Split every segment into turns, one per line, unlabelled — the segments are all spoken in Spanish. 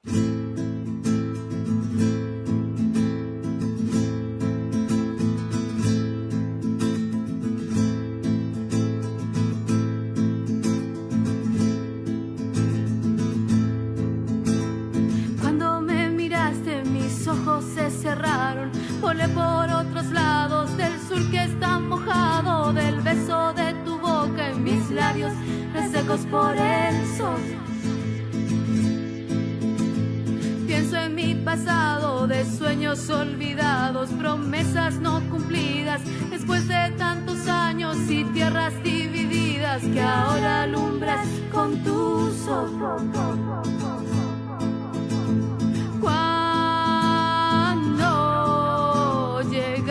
Cuando me miraste, mis ojos se cerraron. Volé por otros lados del sur que está mojado, del beso de tu boca en mis labios resecos por el sol. Pienso en mi pasado de sueños olvidados, promesas no cumplidas, después de tantos años y tierras divididas que ahora alumbras con tus ojos. Cuando llegaste,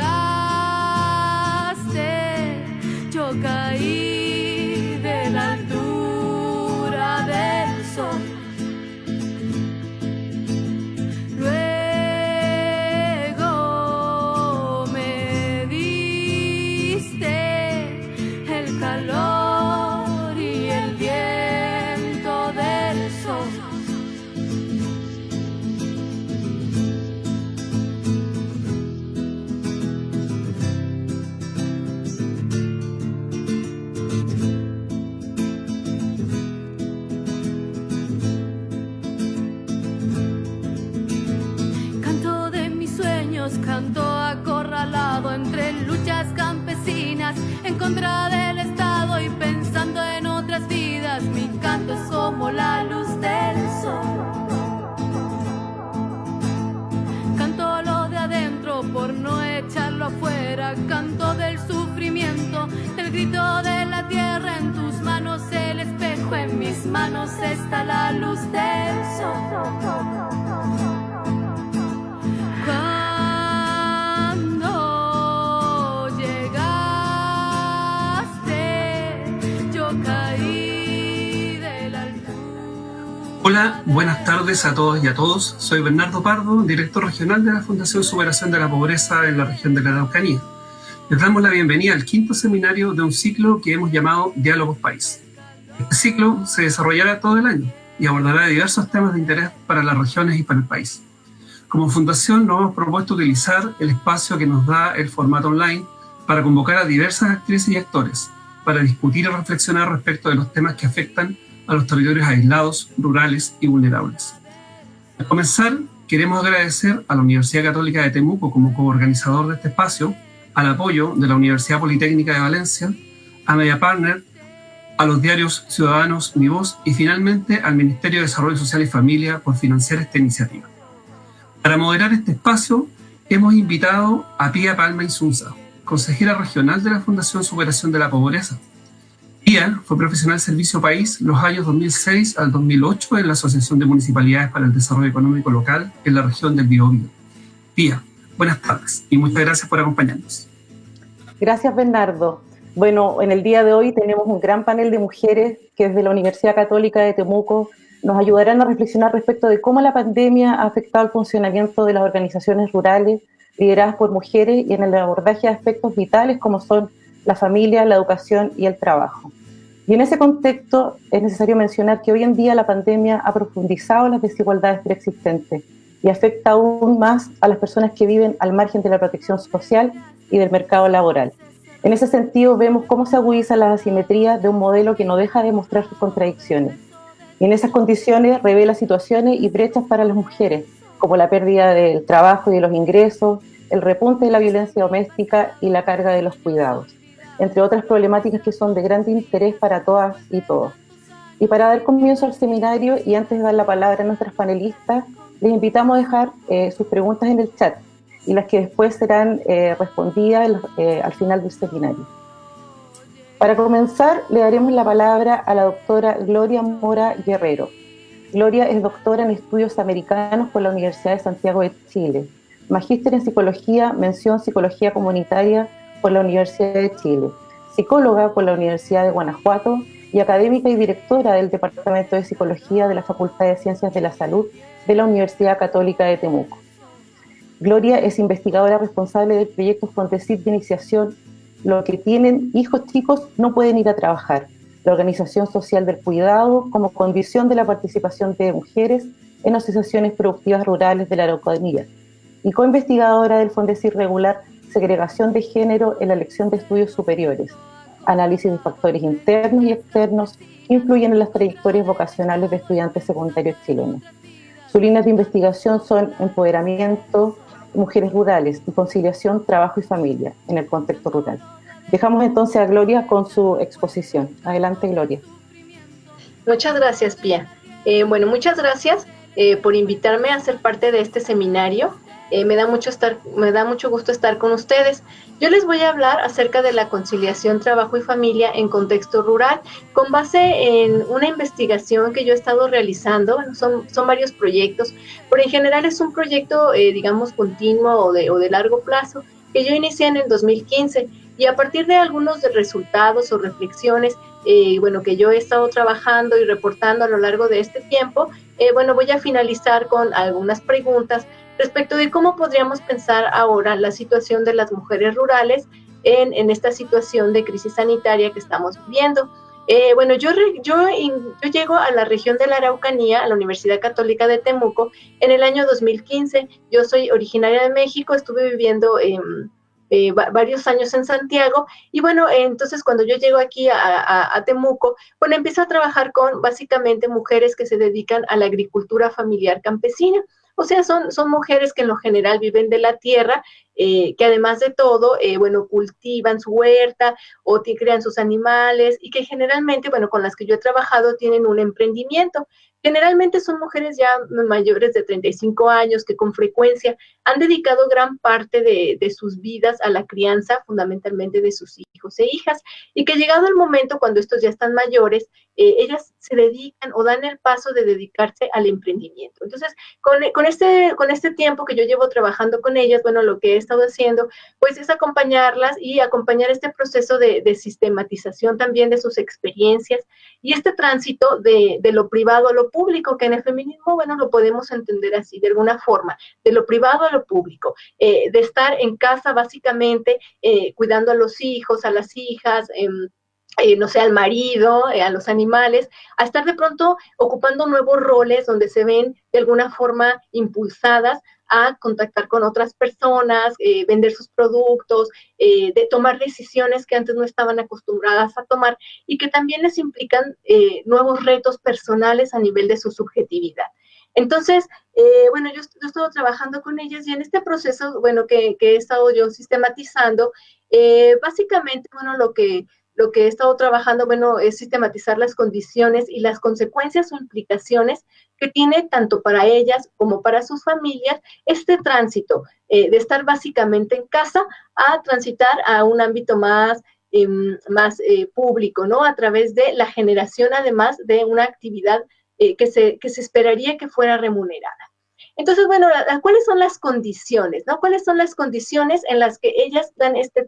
yo caí de la altura del sol. Luego me diste el calor y el viento del sol. Canto de mis sueños, canto acorralado entre luchas campesinas en contra del Estado y pensando en otras vidas. Mi canto es como la luz del sol. Canto lo de adentro por no echarlo afuera. Canto del sufrimiento, del grito de la tierra. En tus manos el espejo, en mis manos está la luz del sol. Cuando llegaste, yo caí de la altura.
Hola, buenas tardes a todos y a todos. Soy Bernardo Pardo, director regional de la Fundación Superación de la Pobreza en la región de la Araucanía. Les damos la bienvenida al quinto seminario de un ciclo que hemos llamado Diálogos País. Este ciclo se desarrollará todo el año y abordará diversos temas de interés para las regiones y para el país. Como fundación nos hemos propuesto utilizar el espacio que nos da el formato online para convocar a diversas actrices y actores para discutir y reflexionar respecto de los temas que afectan a los territorios aislados, rurales y vulnerables. Al comenzar, queremos agradecer a la Universidad Católica de Temuco como coorganizador de este espacio, al apoyo de la Universidad Politécnica de Valencia, a Mediapartner, a los diarios Ciudadanos Mi Voz y finalmente al Ministerio de Desarrollo Social y Familia por financiar esta iniciativa. Para moderar este espacio, hemos invitado a Pía Palma Insunza, consejera regional de la Fundación Superación de la Pobreza. Pía fue profesional del Servicio País los años 2006 al 2008 en la Asociación de Municipalidades para el Desarrollo Económico Local en la región del Biobío. Pía, buenas tardes y muchas gracias por acompañarnos.
Gracias, Bernardo. Bueno, en el día de hoy tenemos un gran panel de mujeres que desde la Universidad Católica de Temuco nos ayudarán a reflexionar respecto de cómo la pandemia ha afectado el funcionamiento de las organizaciones rurales lideradas por mujeres y en el abordaje de aspectos vitales como son la familia, la educación y el trabajo. Y en ese contexto es necesario mencionar que hoy en día la pandemia ha profundizado las desigualdades preexistentes y afecta aún más a las personas que viven al margen de la protección social y del mercado laboral. En ese sentido vemos cómo se agudizan las asimetrías de un modelo que no deja de mostrar sus contradicciones. Y en esas condiciones revela situaciones y brechas para las mujeres, como la pérdida del trabajo y de los ingresos, el repunte de la violencia doméstica y la carga de los cuidados, entre otras problemáticas que son de gran interés para todas y todos. Y para dar comienzo al seminario y antes de dar la palabra a nuestras panelistas, les invitamos a dejar sus preguntas en el chat y las que después serán respondidas al final del seminario. Para comenzar, le daremos la palabra a la doctora Gloria Mora Guerrero. Gloria es doctora en estudios americanos por la Universidad de Santiago de Chile, magíster en psicología, mención psicología comunitaria por la Universidad de Chile, psicóloga por la Universidad de Guanajuato y académica y directora del Departamento de Psicología de la Facultad de Ciencias de la Salud de la Universidad Católica de Temuco. Gloria es investigadora responsable del proyecto Fondesit de Iniciación Los que tienen hijos chicos no pueden ir a trabajar, la organización social del cuidado como condición de la participación de mujeres en asociaciones productivas rurales de la Araucanía y co-investigadora del Fondecir regular Segregación de Género en la elección de estudios superiores, análisis de factores internos y externos que influyen en las trayectorias vocacionales de estudiantes secundarios chilenos. Sus líneas de investigación son empoderamiento, mujeres rurales y conciliación, trabajo y familia en el contexto rural. Dejamos entonces a Gloria con su exposición. Adelante, Gloria.
Muchas gracias, Pía. Muchas gracias por invitarme a ser parte de este seminario. Me da mucho gusto estar con ustedes. Yo les voy a hablar acerca de la conciliación trabajo y familia en contexto rural, con base en una investigación que yo he estado realizando. Son varios proyectos, pero en general es un proyecto, digamos, continuo o de largo plazo, que yo inicié en el 2015, y a partir de algunos de resultados o reflexiones, que yo he estado trabajando y reportando a lo largo de este tiempo, voy a finalizar con algunas preguntas respecto de cómo podríamos pensar ahora la situación de las mujeres rurales en esta situación de crisis sanitaria que estamos viviendo. Yo llego a la región de la Araucanía, a la Universidad Católica de Temuco, en el año 2015. Yo soy originaria de México, estuve viviendo varios años en Santiago, y entonces cuando yo llego aquí a Temuco, empiezo a trabajar con básicamente mujeres que se dedican a la agricultura familiar campesina. O sea, son mujeres que en lo general viven de la tierra, que además de todo, cultivan su huerta o crían sus animales, y que generalmente, con las que yo he trabajado, tienen un emprendimiento. Generalmente son mujeres ya mayores de 35 años que con frecuencia han dedicado gran parte de sus vidas a la crianza, fundamentalmente de sus hijos e hijas, y que llegado el momento cuando estos ya están mayores, ellas se dedican o dan el paso de dedicarse al emprendimiento. Entonces, con este tiempo que yo llevo trabajando con ellas, lo que he estado haciendo, pues es acompañarlas y acompañar este proceso de sistematización también de sus experiencias y este tránsito de lo privado a lo público, que en el feminismo, lo podemos entender así, de alguna forma, de lo privado a lo público, de estar en casa básicamente cuidando a los hijos, a las hijas, al marido, a los animales, a estar de pronto ocupando nuevos roles donde se ven de alguna forma impulsadas a contactar con otras personas, vender sus productos, de tomar decisiones que antes no estaban acostumbradas a tomar y que también les implican nuevos retos personales a nivel de su subjetividad. Entonces, yo he estado trabajando con ellas y en este proceso, que he estado yo sistematizando, básicamente, lo que he estado trabajando, es sistematizar las condiciones y las consecuencias o implicaciones que tiene tanto para ellas como para sus familias este tránsito de estar básicamente en casa a transitar a un ámbito más público, ¿no? A través de la generación, además, de una actividad que se esperaría que fuera remunerada. Entonces, ¿cuáles son las condiciones, no? ¿Cuáles son las condiciones en las que ellas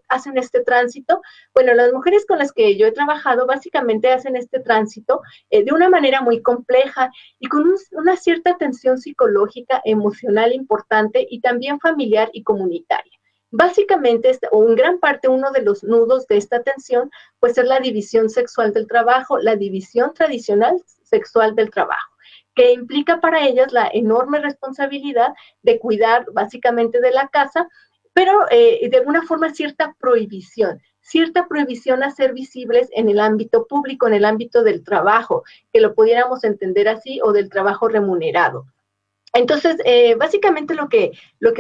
hacen este tránsito? Las mujeres con las que yo he trabajado básicamente hacen este tránsito de una manera muy compleja y con una cierta tensión psicológica, emocional importante y también familiar y comunitaria. Básicamente, o en gran parte, uno de los nudos de esta tensión, pues es la división sexual del trabajo, la división tradicional sexual del trabajo, que implica para ellas la enorme responsabilidad de cuidar básicamente de la casa, pero de alguna forma cierta prohibición a ser visibles en el ámbito público, en el ámbito del trabajo, que lo pudiéramos entender así, o del trabajo remunerado. Entonces, básicamente lo que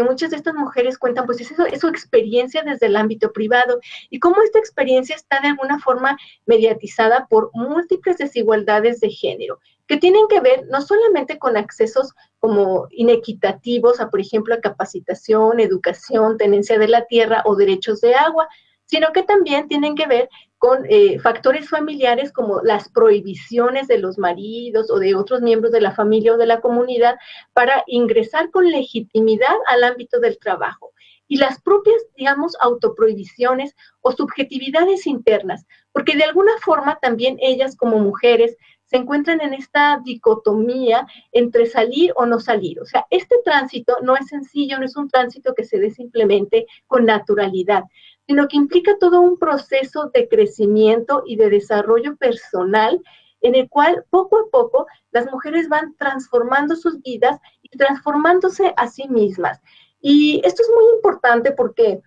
muchas de estas mujeres cuentan, pues es su experiencia desde el ámbito privado y cómo esta experiencia está de alguna forma mediatizada por múltiples desigualdades de género, que tienen que ver no solamente con accesos como inequitativos a, por ejemplo, a capacitación, educación, tenencia de la tierra o derechos de agua, sino que también tienen que ver con factores familiares como las prohibiciones de los maridos o de otros miembros de la familia o de la comunidad para ingresar con legitimidad al ámbito del trabajo. Y las propias, digamos, autoprohibiciones o subjetividades internas, porque de alguna forma también ellas como mujeres se encuentran en esta dicotomía entre salir o no salir. O sea, este tránsito no es sencillo, no es un tránsito que se dé simplemente con naturalidad, sino que implica todo un proceso de crecimiento y de desarrollo personal en el cual poco a poco las mujeres van transformando sus vidas y transformándose a sí mismas. Y esto es muy importante porque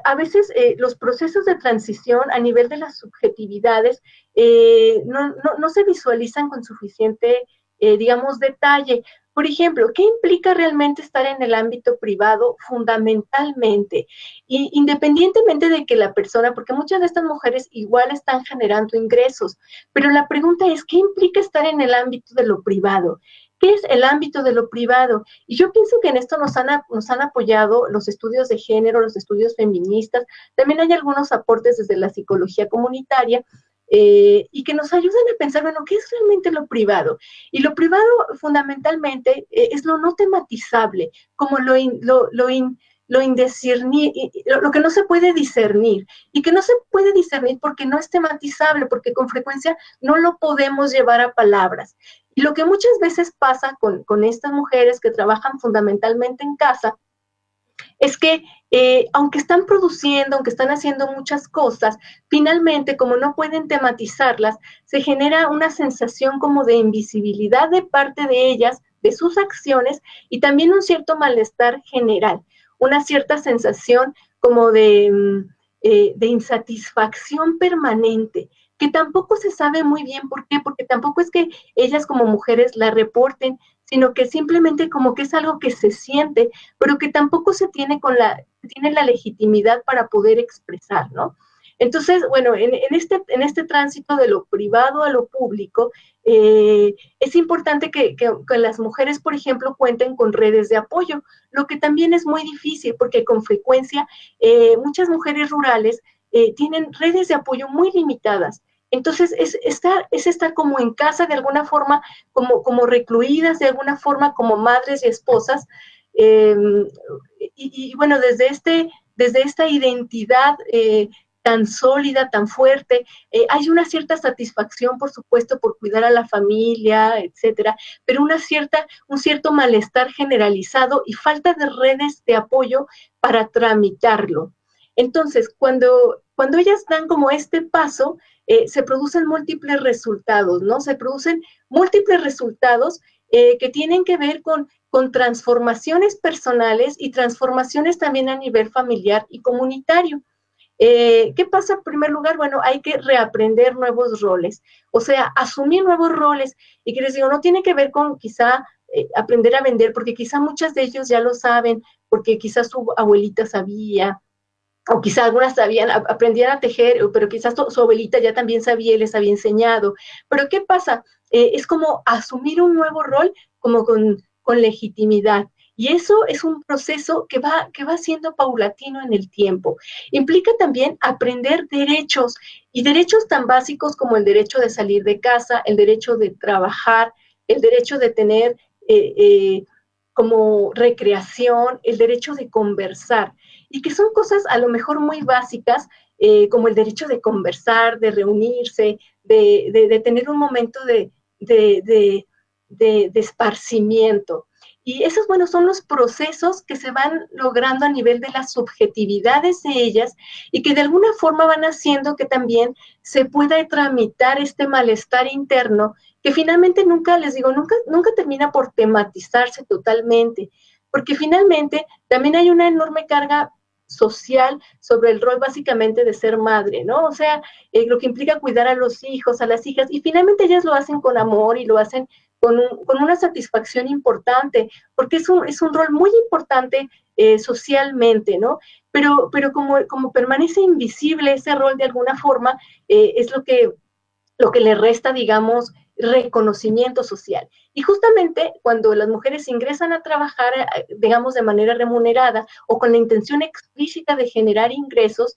a veces los procesos de transición a nivel de las subjetividades no se visualizan con suficiente, digamos, detalle. Por ejemplo, ¿qué implica realmente estar en el ámbito privado fundamentalmente? Y independientemente de que la persona, porque muchas de estas mujeres igual están generando ingresos, pero la pregunta es, ¿qué implica estar en el ámbito de lo privado? ¿Qué es el ámbito de lo privado? Y yo pienso que en esto nos han apoyado los estudios de género, los estudios feministas, también hay algunos aportes desde la psicología comunitaria, y que nos ayudan a pensar, bueno, ¿qué es realmente lo privado? Y lo privado fundamentalmente es lo no tematizable, como lo que no se puede discernir, y que no se puede discernir porque no es tematizable, porque con frecuencia no lo podemos llevar a palabras. Y lo que muchas veces pasa con estas mujeres que trabajan fundamentalmente en casa, es que aunque están produciendo, aunque están haciendo muchas cosas, finalmente, como no pueden tematizarlas, se genera una sensación como de invisibilidad de parte de ellas, de sus acciones, y también un cierto malestar general, una cierta sensación como de insatisfacción permanente, que tampoco se sabe muy bien por qué, porque tampoco es que ellas como mujeres la reporten, sino que simplemente como que es algo que se siente, pero que tampoco se tiene tiene la legitimidad para poder expresar, ¿no? Entonces, bueno, en este tránsito de lo privado a lo público, es importante que las mujeres, por ejemplo, cuenten con redes de apoyo, lo que también es muy difícil, porque con frecuencia muchas mujeres rurales tienen redes de apoyo muy limitadas. Entonces, es estar como en casa de alguna forma, como recluidas de alguna forma, como madres y esposas. Y bueno, desde esta identidad tan sólida, tan fuerte, hay una cierta satisfacción, por supuesto, por cuidar a la familia, etcétera, pero un cierto malestar generalizado y falta de redes de apoyo para tramitarlo. Entonces, cuando ellas dan como este paso, se producen múltiples resultados, ¿no? Se producen múltiples resultados que tienen que ver con transformaciones personales y transformaciones también a nivel familiar y comunitario. ¿Qué pasa en primer lugar? Bueno, hay que reaprender nuevos roles, o sea, asumir nuevos roles, y que les digo, no tiene que ver con quizá aprender a vender, porque quizá muchas de ellos ya lo saben, porque quizá su abuelita sabía, o quizá algunas aprendían a tejer, pero quizás su abuelita ya también sabía y les había enseñado. Pero ¿qué pasa? Es como asumir un nuevo rol como con legitimidad. Y eso es un proceso que va siendo paulatino en el tiempo. Implica también aprender derechos, y derechos tan básicos como el derecho de salir de casa, el derecho de trabajar, el derecho de tener como recreación, el derecho de conversar, y que son cosas a lo mejor muy básicas, como el derecho de conversar, de reunirse, de tener un momento de esparcimiento. Y esos, bueno, son los procesos que se van logrando a nivel de las subjetividades de ellas, y que de alguna forma van haciendo que también se pueda tramitar este malestar interno, que finalmente nunca termina por tematizarse totalmente, porque finalmente también hay una enorme carga social sobre el rol básicamente de ser madre, ¿no? O sea, lo que implica cuidar a los hijos, a las hijas, y finalmente ellas lo hacen con amor y lo hacen con una satisfacción importante, porque es un rol muy importante socialmente, ¿no? Pero como permanece invisible ese rol de alguna forma, es lo que le resta, digamos, reconocimiento social. Y justamente cuando las mujeres ingresan a trabajar, digamos, de manera remunerada o con la intención explícita de generar ingresos,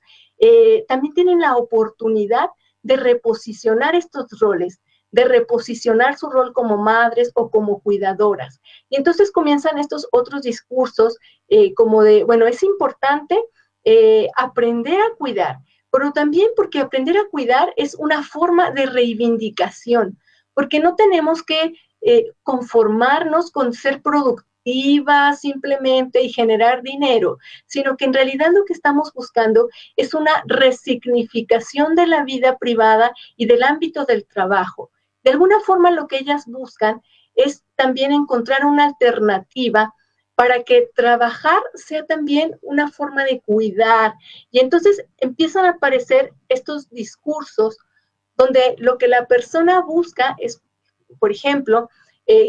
también tienen la oportunidad de reposicionar estos roles, de reposicionar su rol como madres o como cuidadoras. Y entonces comienzan estos otros discursos como de, bueno, es importante aprender a cuidar, pero también porque aprender a cuidar es una forma de reivindicación, porque no tenemos que conformarnos con ser productivos lucrativa simplemente y generar dinero, sino que en realidad lo que estamos buscando es una resignificación de la vida privada y del ámbito del trabajo. De alguna forma lo que ellas buscan es también encontrar una alternativa para que trabajar sea también una forma de cuidar. Y entonces empiezan a aparecer estos discursos donde lo que la persona busca es, por ejemplo,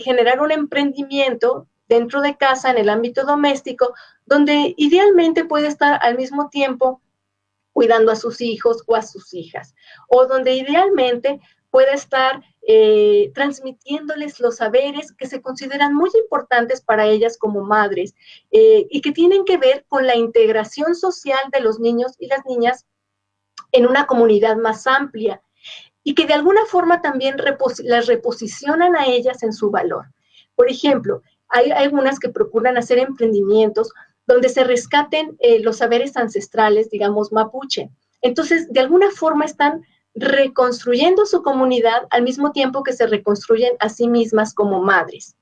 generar un emprendimiento dentro de casa, en el ámbito doméstico, donde idealmente puede estar al mismo tiempo cuidando a sus hijos o a sus hijas, o donde idealmente puede estar transmitiéndoles los saberes que se consideran muy importantes para ellas como madres y que tienen que ver con la integración social de los niños y las niñas en una comunidad más amplia y que de alguna forma también las reposicionan a ellas en su valor. Por ejemplo, hay algunas que procuran hacer emprendimientos donde se rescaten los saberes ancestrales, digamos, mapuche. Entonces, de alguna forma están reconstruyendo su comunidad al mismo tiempo que se reconstruyen a sí mismas como madres.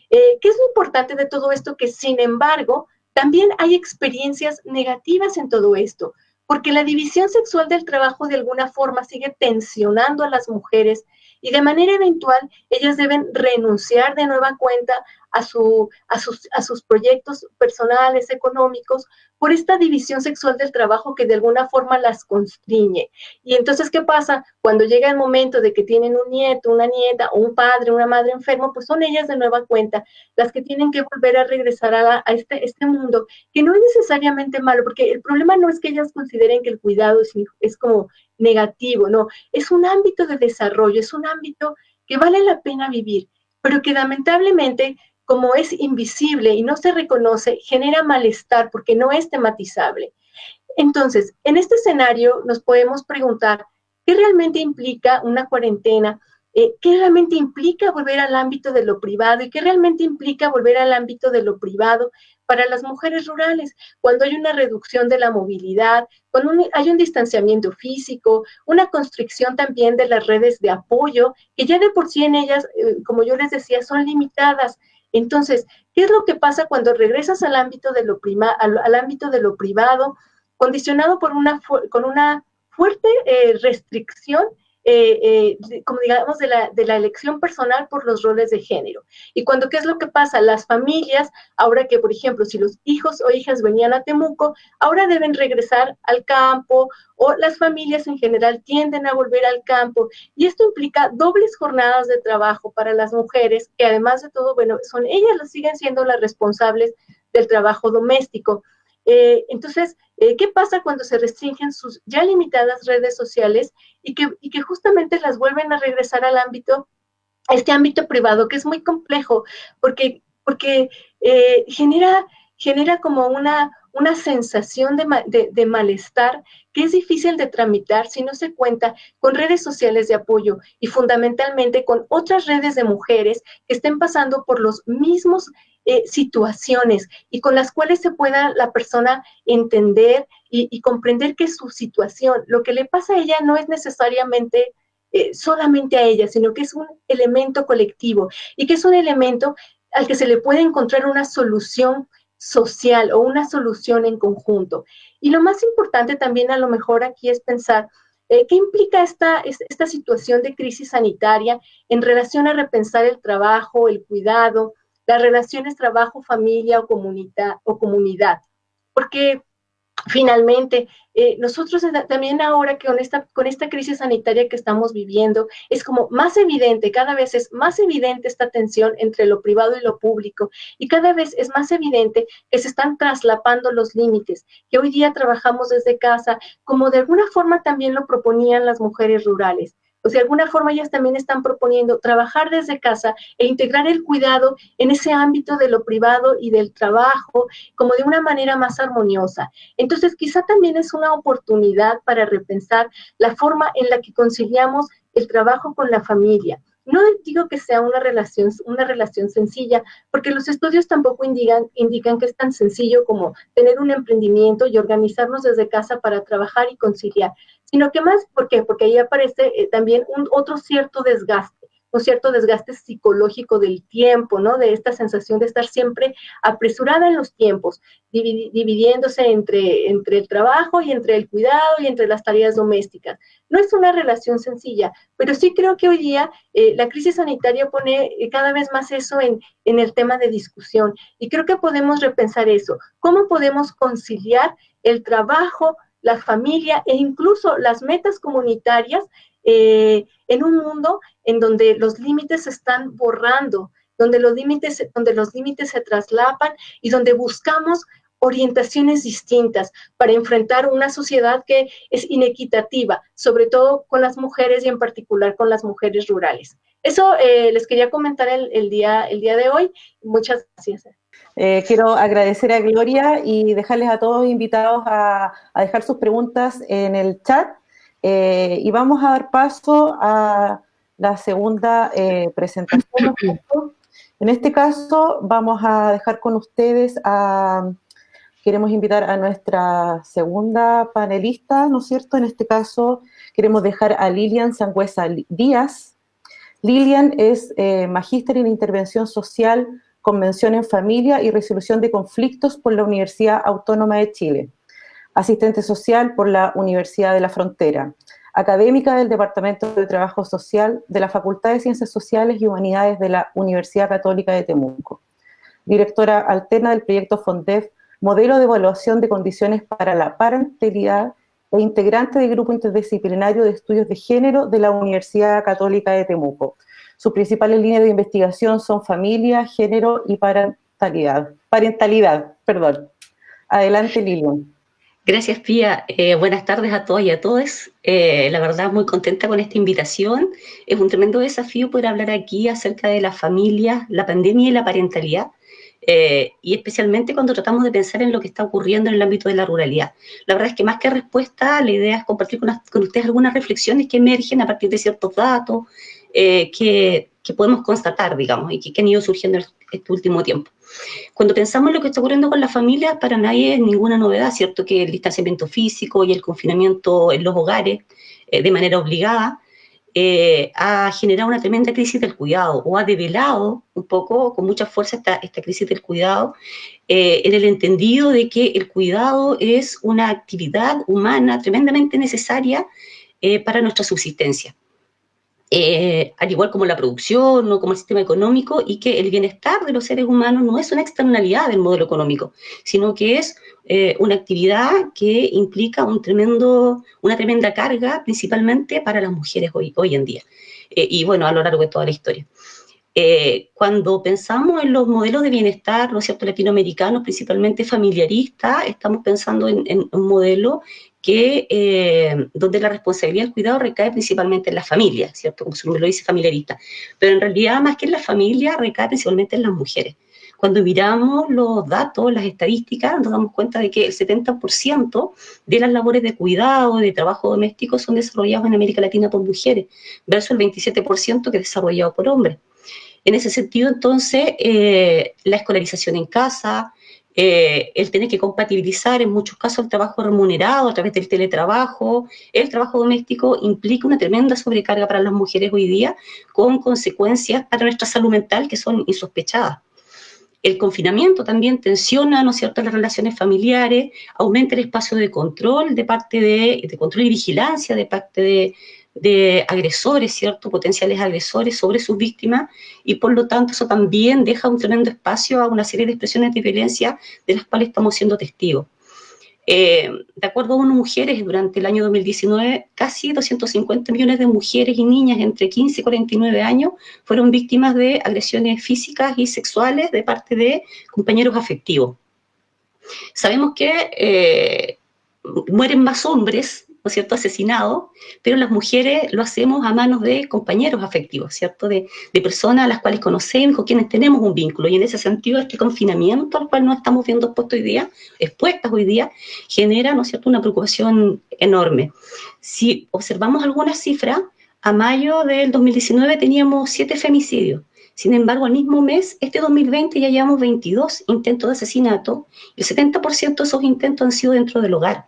¿Qué es lo importante de todo esto? Que, sin embargo, también hay experiencias negativas en todo esto, porque la división sexual del trabajo de alguna forma sigue tensionando a las mujeres y de manera eventual ellas deben renunciar de nueva cuenta a sus proyectos personales, económicos, por esta división sexual del trabajo que de alguna forma las constriñe. Y entonces, ¿qué pasa? Cuando llega el momento de que tienen un nieto, una nieta, o un padre, una madre enfermo, pues son ellas de nueva cuenta las que tienen que volver a regresar a este mundo, que no es necesariamente malo, porque el problema no es que ellas consideren que el cuidado es como negativo, no, es un ámbito de desarrollo, es un ámbito que vale la pena vivir, pero que lamentablemente, como es invisible y no se reconoce, genera malestar porque no es tematizable. Entonces, en este escenario nos podemos preguntar, ¿qué realmente implica una cuarentena? ¿Qué realmente implica volver al ámbito de lo privado? ¿Y qué realmente implica volver al ámbito de lo privado para las mujeres rurales? Cuando hay una reducción de la movilidad, cuando hay un distanciamiento físico, una constricción también de las redes de apoyo, que ya de por sí en ellas, como yo les decía, son limitadas. Entonces, ¿qué es lo que pasa cuando regresas al ámbito de al ámbito de lo privado, condicionado por con una fuerte restricción, como digamos, de la elección personal por los roles de género? Y cuando, ¿qué es lo que pasa? Las familias, ahora que, por ejemplo, si los hijos o hijas venían a Temuco, ahora deben regresar al campo, o las familias en general tienden a volver al campo, y esto implica dobles jornadas de trabajo para las mujeres, que además de todo, bueno, son ellas las siguen siendo las responsables del trabajo doméstico. Entonces, ¿qué pasa cuando se restringen sus ya limitadas redes sociales y que justamente las vuelven a regresar al ámbito, este ámbito privado, que es muy complejo, porque genera como una sensación de malestar que es difícil de tramitar si no se cuenta con redes sociales de apoyo y fundamentalmente con otras redes de mujeres que estén pasando por los mismos situaciones y con las cuales se pueda la persona entender y comprender que su situación, lo que le pasa a ella no es necesariamente solamente a ella, sino que es un elemento colectivo y que es un elemento al que se le puede encontrar una solución social o una solución en conjunto. Y lo más importante también a lo mejor aquí es pensar qué implica esta situación de crisis sanitaria en relación a repensar el trabajo, el cuidado, las relaciones trabajo-familia o comunidad. Porque finalmente, nosotros también ahora que con esta crisis sanitaria que estamos viviendo, es como más evidente, cada vez es más evidente esta tensión entre lo privado y lo público, y cada vez es más evidente que se están traslapando los límites, que hoy día trabajamos desde casa, como de alguna forma también lo proponían las mujeres rurales. O sea, de alguna forma ellas también están proponiendo trabajar desde casa e integrar el cuidado en ese ámbito de lo privado y del trabajo como de una manera más armoniosa. Entonces, quizá también es una oportunidad para repensar la forma en la que conciliamos el trabajo con la familia. No digo que sea una relación sencilla, porque los estudios tampoco indican que es tan sencillo como tener un emprendimiento y organizarnos desde casa para trabajar y conciliar, sino que más, ¿por qué? Porque ahí aparece también otro cierto desgaste, un cierto desgaste psicológico del tiempo, ¿no? De esta sensación de estar siempre apresurada en los tiempos, dividiéndose entre el trabajo y entre el cuidado y entre las tareas domésticas. No es una relación sencilla, pero sí creo que hoy día la crisis sanitaria pone cada vez más eso en el tema de discusión, y creo que podemos repensar eso. ¿Cómo podemos conciliar el trabajo, la familia e incluso las metas comunitarias en un mundo en donde los límites se están borrando, donde los límites se traslapan y donde buscamos orientaciones distintas para enfrentar una sociedad que es inequitativa, sobre todo con las mujeres y en particular con las mujeres rurales? Eso les quería comentar el día de hoy. Muchas gracias.
Quiero agradecer a Gloria y dejarles a todos invitados a dejar sus preguntas en el chat, y vamos a dar paso a la segunda presentación. En este caso vamos a dejar con ustedes queremos invitar a nuestra segunda panelista, ¿no es cierto? En este caso queremos dejar a Lilian Sangüesa Díaz. Lilian es magíster en intervención social, convención en familia y resolución de conflictos por la Universidad Autónoma de Chile, asistente social por la Universidad de la Frontera, académica del Departamento de Trabajo Social de la Facultad de Ciencias Sociales y Humanidades de la Universidad Católica de Temuco, directora alterna del proyecto FONDEF, modelo de evaluación de condiciones para la parentalidad, e integrante del Grupo Interdisciplinario de Estudios de Género de la Universidad Católica de Temuco. Sus principales líneas de investigación son familia, género y parentalidad. Adelante, Lilian.
Gracias, Pía. Buenas tardes a todos y a todas. La verdad, muy contenta con esta invitación. Es un tremendo desafío poder hablar aquí acerca de la familia, la pandemia y la parentalidad. Y especialmente cuando tratamos de pensar en lo que está ocurriendo en el ámbito de la ruralidad. La verdad es que más que respuesta, la idea es compartir con ustedes algunas reflexiones que emergen a partir de ciertos datos que podemos constatar, digamos, y que han ido surgiendo en este último tiempo. Cuando pensamos en lo que está ocurriendo con las familias, para nadie es ninguna novedad, ¿cierto? Que el distanciamiento físico y el confinamiento en los hogares de manera obligada ha generado una tremenda crisis del cuidado, o ha develado un poco con mucha fuerza esta crisis del cuidado, en el entendido de que el cuidado es una actividad humana tremendamente necesaria para nuestra subsistencia. Al igual como la producción o como el sistema económico, y que el bienestar de los seres humanos no es una externalidad del modelo económico, sino que es una actividad que implica una tremenda carga, principalmente para las mujeres hoy en día, y bueno, a lo largo de toda la historia. Cuando pensamos en los modelos de bienestar, ¿no es cierto?, latinoamericanos, principalmente familiaristas, estamos pensando en un modelo donde la responsabilidad del cuidado recae principalmente en la familia, ¿cierto?, como su nombre lo dice, familiarista, pero en realidad más que en la familia recae principalmente en las mujeres. Cuando miramos los datos, las estadísticas, nos damos cuenta de que el 70% de las labores de cuidado, de trabajo doméstico, son desarrollados en América Latina por mujeres, versus el 27% que es desarrollado por hombres. En ese sentido, entonces, la escolarización en casa, el tener que compatibilizar en muchos casos el trabajo remunerado a través del teletrabajo, el trabajo doméstico, implica una tremenda sobrecarga para las mujeres hoy día, con consecuencias para nuestra salud mental que son insospechadas. El confinamiento también tensiona, ¿no es cierto?, las relaciones familiares, aumenta el espacio de control de control y vigilancia de parte de agresores, ¿cierto?, potenciales agresores sobre sus víctimas, y por lo tanto eso también deja un tremendo espacio a una serie de expresiones de violencia de las cuales estamos siendo testigos. De acuerdo a ONU Mujeres, durante el año 2019, casi 250 millones de mujeres y niñas entre 15 y 49 años fueron víctimas de agresiones físicas y sexuales de parte de compañeros afectivos. Sabemos que mueren más hombres, ¿no es cierto?, asesinados, pero las mujeres lo hacemos a manos de compañeros afectivos, ¿cierto?, de personas a las cuales conocemos, con quienes tenemos un vínculo, y en ese sentido este confinamiento al cual nos estamos viendo expuestas hoy día, genera, ¿no es cierto?, una preocupación enorme. Si observamos algunas cifras, a mayo del 2019 teníamos 7 femicidios. Sin embargo, al mismo mes, este 2020, ya llevamos 22 intentos de asesinato, y el 70% de esos intentos han sido dentro del hogar.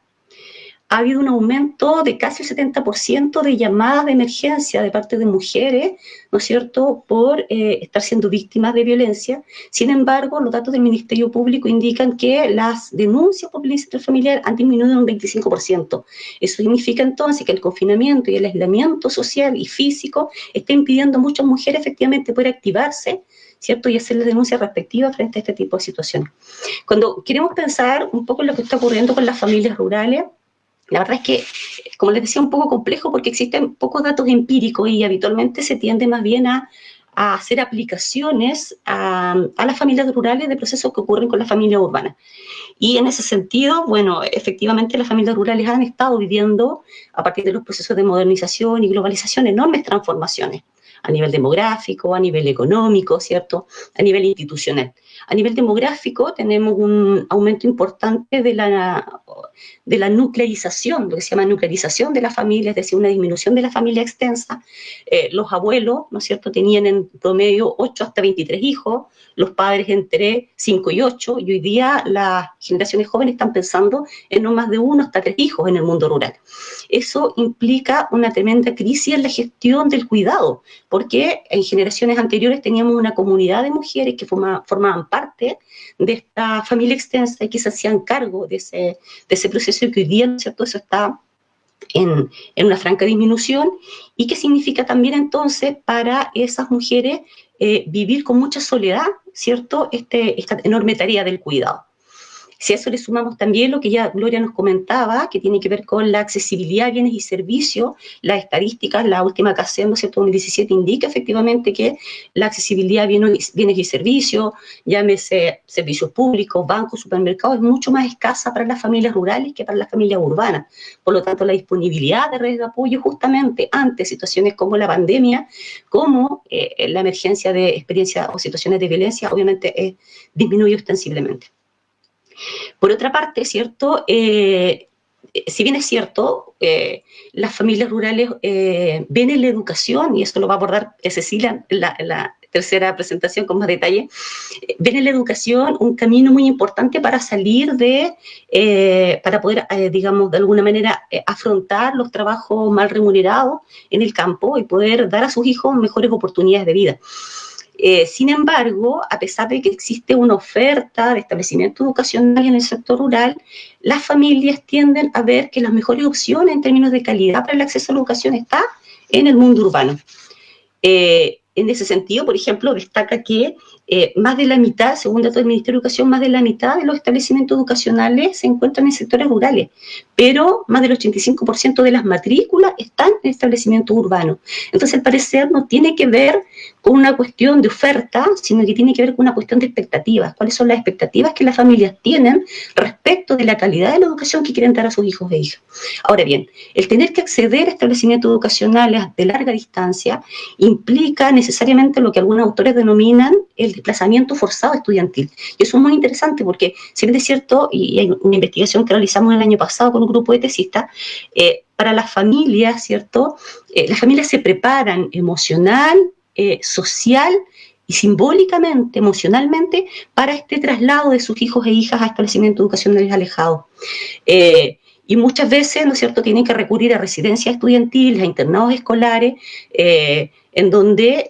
ha habido un aumento de casi el 70% de llamadas de emergencia de parte de mujeres, ¿no es cierto?, por estar siendo víctimas de violencia. Sin embargo, los datos del Ministerio Público indican que las denuncias por violencia intrafamiliar han disminuido un 25%. Eso significa entonces que el confinamiento y el aislamiento social y físico está impidiendo a muchas mujeres efectivamente poder activarse, ¿cierto?, y hacer las denuncias respectivas frente a este tipo de situaciones. Cuando queremos pensar un poco en lo que está ocurriendo con las familias rurales, la verdad es que, como les decía, un poco complejo porque existen pocos datos empíricos y habitualmente se tiende más bien a hacer aplicaciones a las familias rurales de procesos que ocurren con las familias urbanas. Y en ese sentido, bueno, efectivamente las familias rurales han estado viviendo, a partir de los procesos de modernización y globalización, enormes transformaciones a nivel demográfico, a nivel económico, ¿cierto?, a nivel institucional. A nivel demográfico tenemos un aumento importante de la nuclearización, lo que se llama nuclearización de la familia, es decir, una disminución de la familia extensa. Los abuelos, ¿no es cierto?, tenían en promedio 8 hasta 23 hijos, los padres entre 5 y 8, y hoy día las generaciones jóvenes están pensando en no más de 1 hasta 3 hijos en el mundo rural. Eso implica una tremenda crisis en la gestión del cuidado, porque en generaciones anteriores teníamos una comunidad de mujeres que formaban parte de esta familia extensa y que se hacían cargo de ese proceso, y que hoy día, ¿no es cierto?, eso está en una franca disminución. ¿Y qué significa también entonces para esas mujeres vivir con mucha soledad, ¿cierto?, esta enorme tarea del cuidado? Si a eso le sumamos también lo que ya Gloria nos comentaba, que tiene que ver con la accesibilidad a bienes y servicios, las estadísticas, la última que hacemos, ¿cierto?, 2017, indica efectivamente que la accesibilidad a bienes y servicios, llámese servicios públicos, bancos, supermercados, es mucho más escasa para las familias rurales que para las familias urbanas. Por lo tanto, la disponibilidad de redes de apoyo justamente ante situaciones como la pandemia, como la emergencia de experiencias o situaciones de violencia, obviamente disminuye ostensiblemente. Por otra parte, ¿cierto?, si bien es cierto, las familias rurales ven en la educación, y esto lo va a abordar Cecilia en la tercera presentación con más detalle, ven en la educación un camino muy importante para salir para poder, digamos, de alguna manera afrontar los trabajos mal remunerados en el campo y poder dar a sus hijos mejores oportunidades de vida. Sin embargo, a pesar de que existe una oferta de establecimiento educacional en el sector rural, las familias tienden a ver que las mejores opciones en términos de calidad para el acceso a la educación está en el mundo urbano. En ese sentido, por ejemplo, destaca que más de la mitad, según datos del Ministerio de Educación, más de la mitad de los establecimientos educacionales se encuentran en sectores rurales, pero más del 85% de las matrículas están en establecimientos urbanos. Entonces, al parecer, no tiene que ver con una cuestión de oferta, sino que tiene que ver con una cuestión de expectativas. ¿Cuáles son las expectativas que las familias tienen respecto de la calidad de la educación que quieren dar a sus hijos e hijas? Ahora bien, el tener que acceder a establecimientos educacionales de larga distancia implica necesariamente lo que algunos autores denominan el desplazamiento forzado estudiantil. Y eso es muy interesante porque, si bien es cierto, y hay una investigación que realizamos el año pasado con un grupo de tesistas, para las familias, ¿cierto?, las familias se preparan emocional, social y simbólicamente, emocionalmente, para este traslado de sus hijos e hijas a establecimientos educacionales alejados. Y muchas veces, ¿no es cierto?, tienen que recurrir a residencias estudiantiles, a internados escolares, en donde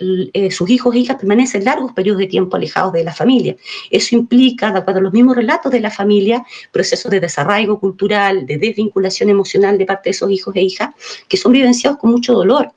sus hijos e hijas permanecen largos periodos de tiempo alejados de la familia. Eso implica, de acuerdo a los mismos relatos de la familia, procesos de desarraigo cultural, de desvinculación emocional de parte de esos hijos e hijas, que son vivenciados con mucho dolor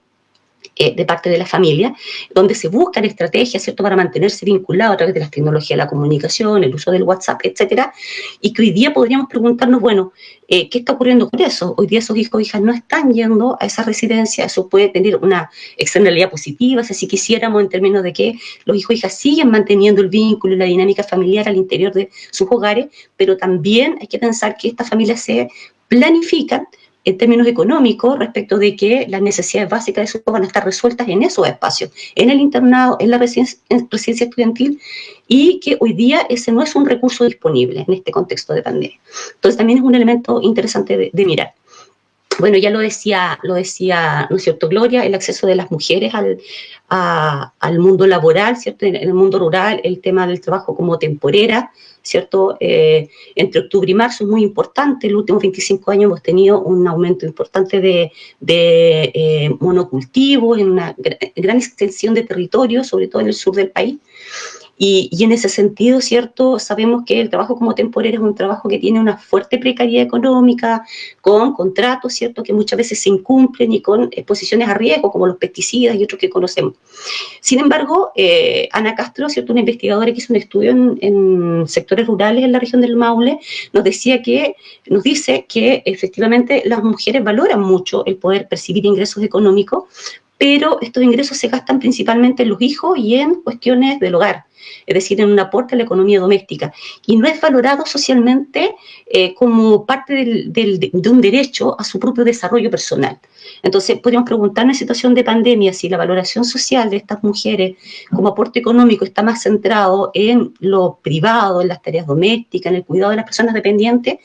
de parte de la familia, donde se buscan estrategias, ¿cierto?, para mantenerse vinculados a través de las tecnologías de la comunicación, el uso del WhatsApp, etcétera, y que hoy día podríamos preguntarnos, bueno, ¿qué está ocurriendo con eso? Hoy día esos hijos e hijas no están yendo a esa residencia. Eso puede tener una externalidad positiva, si quisiéramos, en términos de que los hijos e hijas siguen manteniendo el vínculo y la dinámica familiar al interior de sus hogares, pero también hay que pensar que estas familias se planifican en términos económicos respecto de que las necesidades básicas de sus hijos van a estar resueltas en esos espacios, en el internado, en la residencia estudiantil, y que hoy día ese no es un recurso disponible en este contexto de pandemia. Entonces también es un elemento interesante de mirar. bueno, ya lo decía, ¿no es cierto, Gloria? El acceso de las mujeres al mundo laboral, ¿cierto? En el mundo rural, el tema del trabajo como temporera, ¿cierto? Entre octubre y marzo es muy importante. En los últimos 25 años hemos tenido un aumento importante de monocultivos en una gran extensión de territorio, sobre todo en el sur del país. Y en ese sentido, ¿cierto? Sabemos que el trabajo como temporero es un trabajo que tiene una fuerte precariedad económica, con contratos, ¿cierto?, que muchas veces se incumplen y con exposiciones a riesgo, como los pesticidas y otros que conocemos. Sin embargo, Ana Castro, ¿cierto?, una investigadora que hizo un estudio en sectores rurales en la región del Maule, nos dice que efectivamente las mujeres valoran mucho el poder percibir ingresos económicos, pero estos ingresos se gastan principalmente en los hijos y en cuestiones del hogar, es decir, en un aporte a la economía doméstica, y no es valorado socialmente como parte de un derecho a su propio desarrollo personal. Entonces, podríamos preguntarnos en situación de pandemia si la valoración social de estas mujeres como aporte económico está más centrado en lo privado, en las tareas domésticas, en el cuidado de las personas dependientes,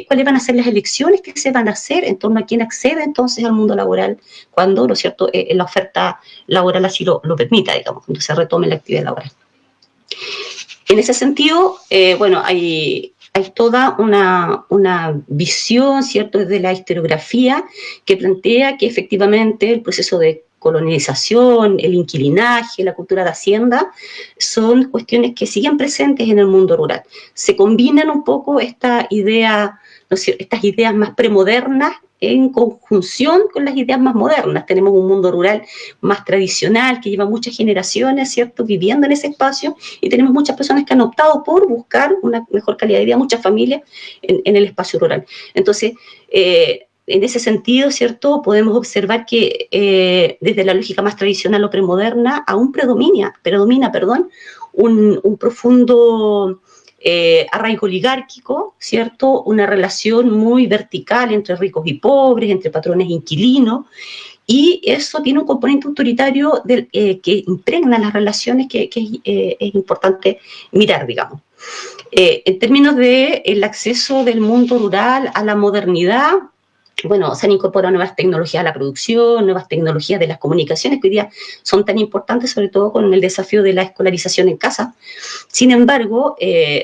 cuáles van a ser las elecciones que se van a hacer en torno a quién accede entonces al mundo laboral cuando, ¿no es cierto?, la oferta laboral así lo permita, digamos, cuando se retome la actividad laboral. En ese sentido, bueno, hay toda una visión, ¿cierto?, desde la historiografía que plantea que efectivamente el proceso de colonización, el inquilinaje, la cultura de hacienda, son cuestiones que siguen presentes en el mundo rural. Se combinan un poco estas ideas más premodernas en conjunción con las ideas más modernas. Tenemos un mundo rural más tradicional que lleva muchas generaciones, ¿cierto?, viviendo en ese espacio, y tenemos muchas personas que han optado por buscar una mejor calidad de vida, muchas familias en el espacio rural. Entonces, en ese sentido, ¿cierto?, podemos observar que desde la lógica más tradicional o premoderna aún predomina, un profundo arraigo oligárquico, ¿cierto?, una relación muy vertical entre ricos y pobres, entre patrones e inquilinos, y eso tiene un componente autoritario que impregna las relaciones que es importante mirar, digamos. En términos del acceso del mundo rural a la modernidad, bueno, se han incorporado nuevas tecnologías a la producción, nuevas tecnologías de las comunicaciones que hoy día son tan importantes, sobre todo con el desafío de la escolarización en casa. Sin embargo,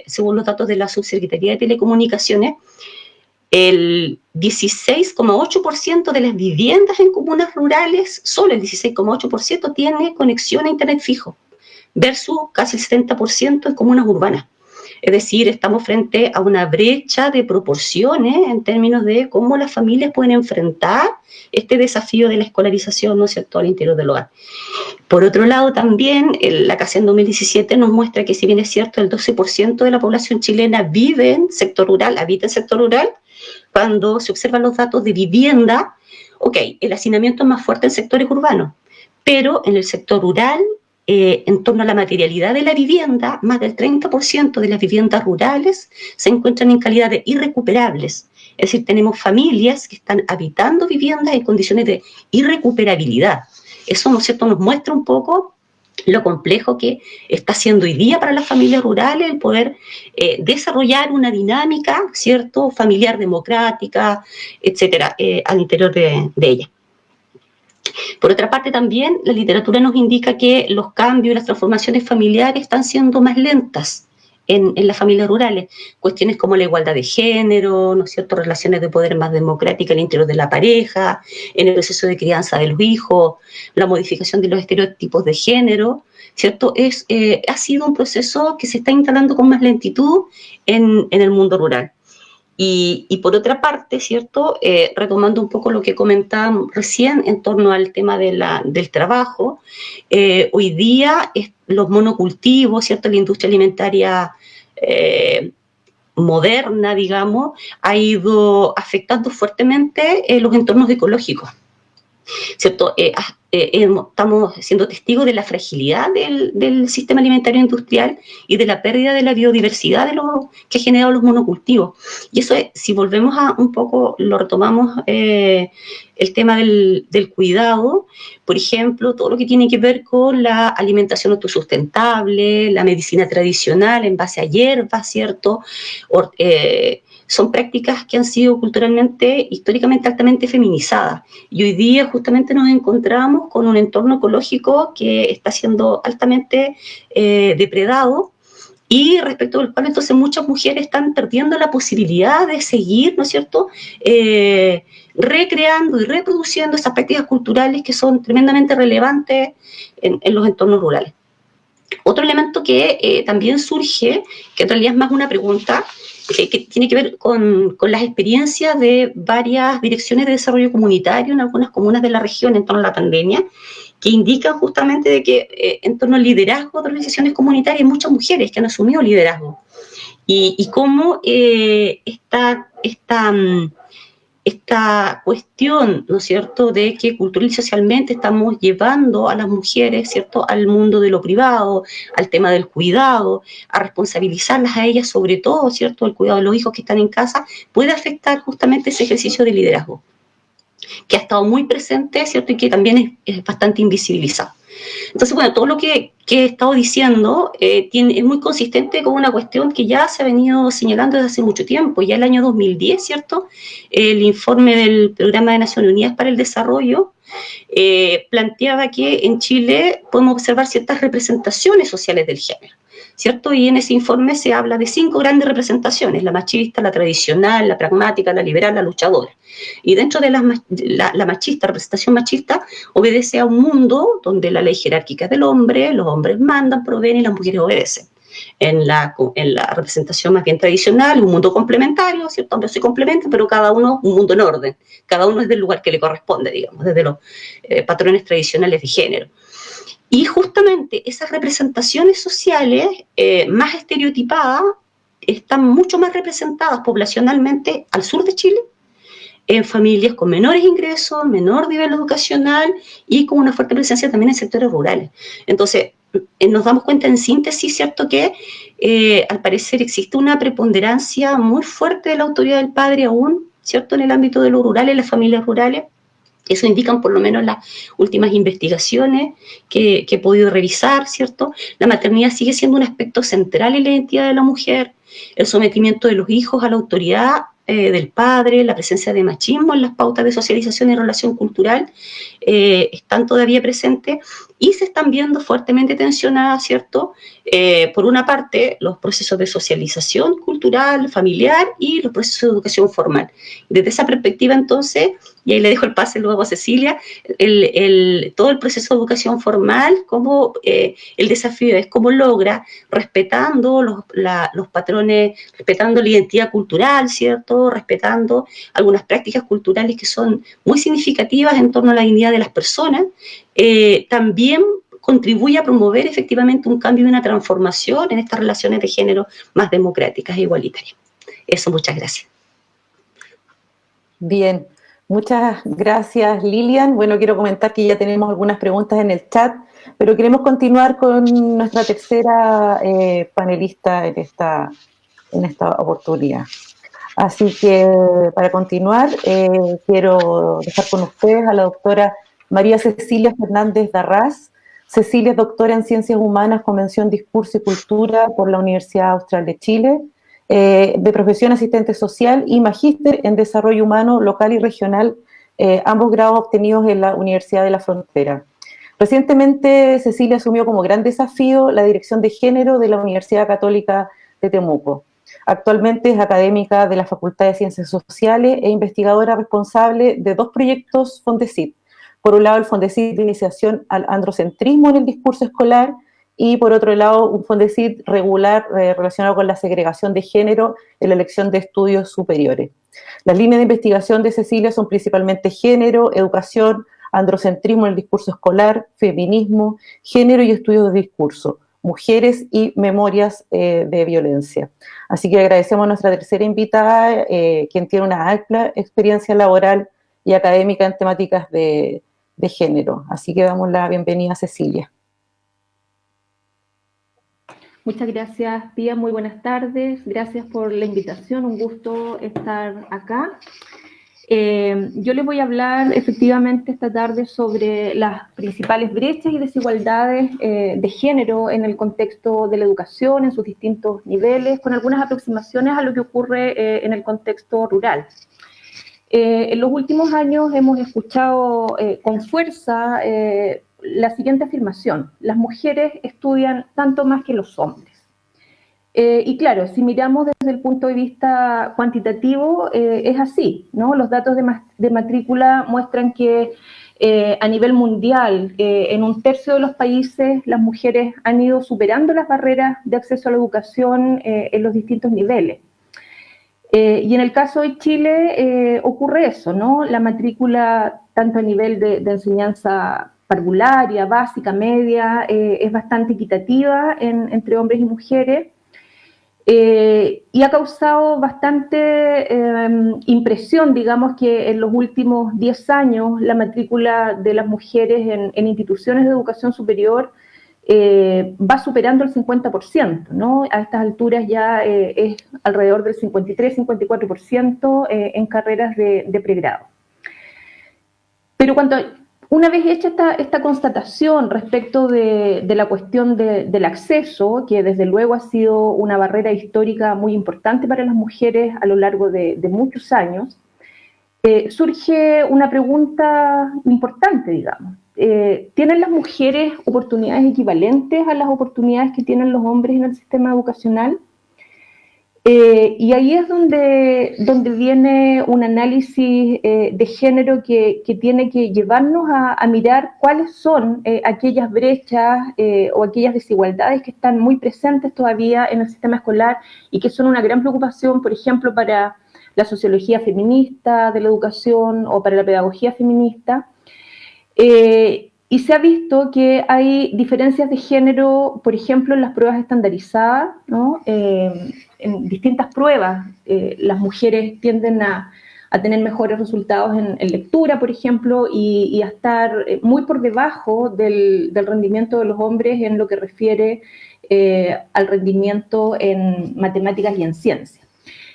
según los datos de la Subsecretaría de Telecomunicaciones, el 16,8% de las viviendas en comunas rurales, solo el 16,8% tiene conexión a internet fijo, versus casi el 70% en comunas urbanas. Es decir, estamos frente a una brecha de proporciones en términos de cómo las familias pueden enfrentar este desafío de la escolarización, ¿no es cierto?, al interior del hogar. Por otro lado, también la CACEN 2017 nos muestra que, si bien es cierto, el 12% de la población chilena habita en sector rural, cuando se observan los datos de vivienda, el hacinamiento es más fuerte en sectores urbanos, pero en el sector rural, en torno a la materialidad de la vivienda, más del 30% de las viviendas rurales se encuentran en calidades irrecuperables. Es decir, tenemos familias que están habitando viviendas en condiciones de irrecuperabilidad. Eso, ¿no es cierto?, nos muestra un poco lo complejo que está siendo hoy día para las familias rurales el poder desarrollar una dinámica, ¿cierto?, familiar democrática, etcétera, al interior de ella. Por otra parte, también la literatura nos indica que los cambios y las transformaciones familiares están siendo más lentas en las familias rurales. Cuestiones como la igualdad de género, ¿no es cierto?, relaciones de poder más democráticas al interior de la pareja, en el proceso de crianza de los hijos, la modificación de los estereotipos de género, ¿cierto? Ha sido un proceso que se está instalando con más lentitud en el mundo rural. Y por otra parte, ¿cierto?, retomando un poco lo que comentábamos recién en torno al tema del trabajo, hoy día los monocultivos, ¿cierto?, la industria alimentaria moderna, digamos, ha ido afectando fuertemente los entornos ecológicos, ¿cierto? estamos siendo testigos de la fragilidad del sistema alimentario industrial y de la pérdida de la biodiversidad que ha generado los monocultivos. Y eso es, si volvemos a un poco, lo retomamos, el tema del cuidado, por ejemplo, todo lo que tiene que ver con la alimentación autosustentable, la medicina tradicional en base a hierbas, ¿cierto? Son prácticas que han sido culturalmente, históricamente altamente feminizadas. Y hoy día justamente nos encontramos con un entorno ecológico que está siendo altamente depredado, y respecto al cual entonces muchas mujeres están perdiendo la posibilidad de seguir, ¿no es cierto?, recreando y reproduciendo esas prácticas culturales que son tremendamente relevantes en los entornos rurales. Otro elemento que también surge, que en realidad es más una pregunta, que tiene que ver con las experiencias de varias direcciones de desarrollo comunitario en algunas comunas de la región en torno a la pandemia, que indican justamente de que en torno al liderazgo de organizaciones comunitarias hay muchas mujeres que han asumido liderazgo. Y cómo esta cuestión, ¿no es cierto?, de que cultural y socialmente estamos llevando a las mujeres, ¿cierto?, al mundo de lo privado, al tema del cuidado, a responsabilizarlas a ellas sobre todo, ¿cierto?, el cuidado de los hijos que están en casa, puede afectar justamente ese ejercicio de liderazgo, que ha estado muy presente, ¿cierto?, y que también es bastante invisibilizado. Entonces, bueno, todo lo que he estado diciendo es muy consistente con una cuestión que ya se ha venido señalando desde hace mucho tiempo. Ya el año 2010, ¿cierto?, el informe del Programa de Naciones Unidas para el Desarrollo planteaba que en Chile podemos observar ciertas representaciones sociales del género, ¿cierto? Y en ese informe se habla de 5 grandes representaciones: la machista, la tradicional, la pragmática, la liberal, la luchadora. Y dentro de la machista, representación machista, obedece a un mundo donde la ley jerárquica es del hombre, los hombres mandan, proveen y las mujeres obedecen. En la representación más bien tradicional, un mundo complementario, ¿cierto? Ambos se complementan, pero cada uno un mundo en orden. Cada uno es del lugar que le corresponde, digamos, desde los patrones tradicionales de género. Y justamente esas representaciones sociales más estereotipadas están mucho más representadas poblacionalmente al sur de Chile, en familias con menores ingresos, menor nivel educacional y con una fuerte presencia también en sectores rurales. Entonces, nos damos cuenta en síntesis, ¿cierto?, que al parecer existe una preponderancia muy fuerte de la autoridad del padre aún, ¿cierto?, en el ámbito de lo rural, en las familias rurales. Eso indican por lo menos las últimas investigaciones que he podido revisar, ¿cierto? La maternidad sigue siendo un aspecto central en la identidad de la mujer, el sometimiento de los hijos a la autoridad del padre, la presencia de machismo en las pautas de socialización y relación cultural están todavía presentes y se están viendo fuertemente tensionadas, ¿cierto? Por una parte, los procesos de socialización cultural, familiar y los procesos de educación formal. Desde esa perspectiva, entonces, y ahí le dejo el pase luego a Cecilia, todo el proceso de educación formal, como el desafío es cómo logra, respetando los patrones, respetando la identidad cultural, ¿cierto?, respetando algunas prácticas culturales que son muy significativas en torno a la dignidad de las personas, también contribuye a promover efectivamente un cambio y una transformación en estas relaciones de género más democráticas e igualitarias. Eso, muchas gracias.
Bien, muchas gracias, Lilian. Bueno, quiero comentar que ya tenemos algunas preguntas en el chat, pero queremos continuar con nuestra tercera panelista en esta oportunidad. Así que, para continuar, quiero dejar con ustedes a la doctora María Cecilia Fernández Darrás. Cecilia es doctora en Ciencias Humanas con mención Discurso y Cultura por la Universidad Austral de Chile, de profesión asistente social y magíster en Desarrollo Humano Local y Regional, ambos grados obtenidos en la Universidad de la Frontera. Recientemente, Cecilia asumió como gran desafío la dirección de género de la Universidad Católica de Temuco. Actualmente es académica de la Facultad de Ciencias Sociales e investigadora responsable de 2 proyectos Fondesit. Por un lado, el Fondesit de Iniciación al Androcentrismo en el Discurso Escolar, y por otro lado, un Fondesit regular relacionado con la segregación de género en la elección de estudios superiores. Las líneas de investigación de Cecilia son principalmente género, educación, androcentrismo en el discurso escolar, feminismo, género y estudios de discurso, mujeres y memorias de violencia. Así que agradecemos a nuestra tercera invitada, quien tiene una amplia experiencia laboral y académica en temáticas de de género. Así que damos la bienvenida a Cecilia.
Muchas gracias, Pía. Muy buenas tardes. Gracias por la invitación. Un gusto estar acá. Yo les voy a hablar efectivamente esta tarde sobre las principales brechas y desigualdades de género en el contexto de la educación, en sus distintos niveles, con algunas aproximaciones a lo que ocurre en el contexto rural. En los últimos años hemos escuchado con fuerza la siguiente afirmación: las mujeres estudian tanto más que los hombres. Y claro, si miramos desde el punto de vista cuantitativo, es así, ¿no? Los datos de matrícula muestran que a nivel mundial, en un tercio de los países, las mujeres han ido superando las barreras de acceso a la educación en los distintos niveles. Y en el caso de Chile ocurre eso, ¿no? La matrícula, tanto a nivel de enseñanza parvularia, básica, media, es bastante equitativa entre hombres y mujeres. Y ha causado bastante impresión, digamos, que en los últimos 10 años la matrícula de las mujeres en instituciones de educación superior va superando el 50%, ¿no? A estas alturas ya es alrededor del 53-54% en carreras de pregrado. Pero una vez hecha esta constatación respecto de la cuestión del acceso, que desde luego ha sido una barrera histórica muy importante para las mujeres a lo largo de muchos años, surge una pregunta importante, digamos. ¿Tienen las mujeres oportunidades equivalentes a las oportunidades que tienen los hombres en el sistema educacional? Y ahí es donde viene un análisis de género que tiene que llevarnos a mirar cuáles son aquellas brechas o aquellas desigualdades que están muy presentes todavía en el sistema escolar y que son una gran preocupación, por ejemplo, para la sociología feminista de la educación o para la pedagogía feminista. Y se ha visto que hay diferencias de género, por ejemplo, en las pruebas estandarizadas, ¿no? En distintas pruebas, las mujeres tienden a tener mejores resultados en lectura, por ejemplo, y a estar muy por debajo del rendimiento de los hombres en lo que refiere al rendimiento en matemáticas y en ciencias.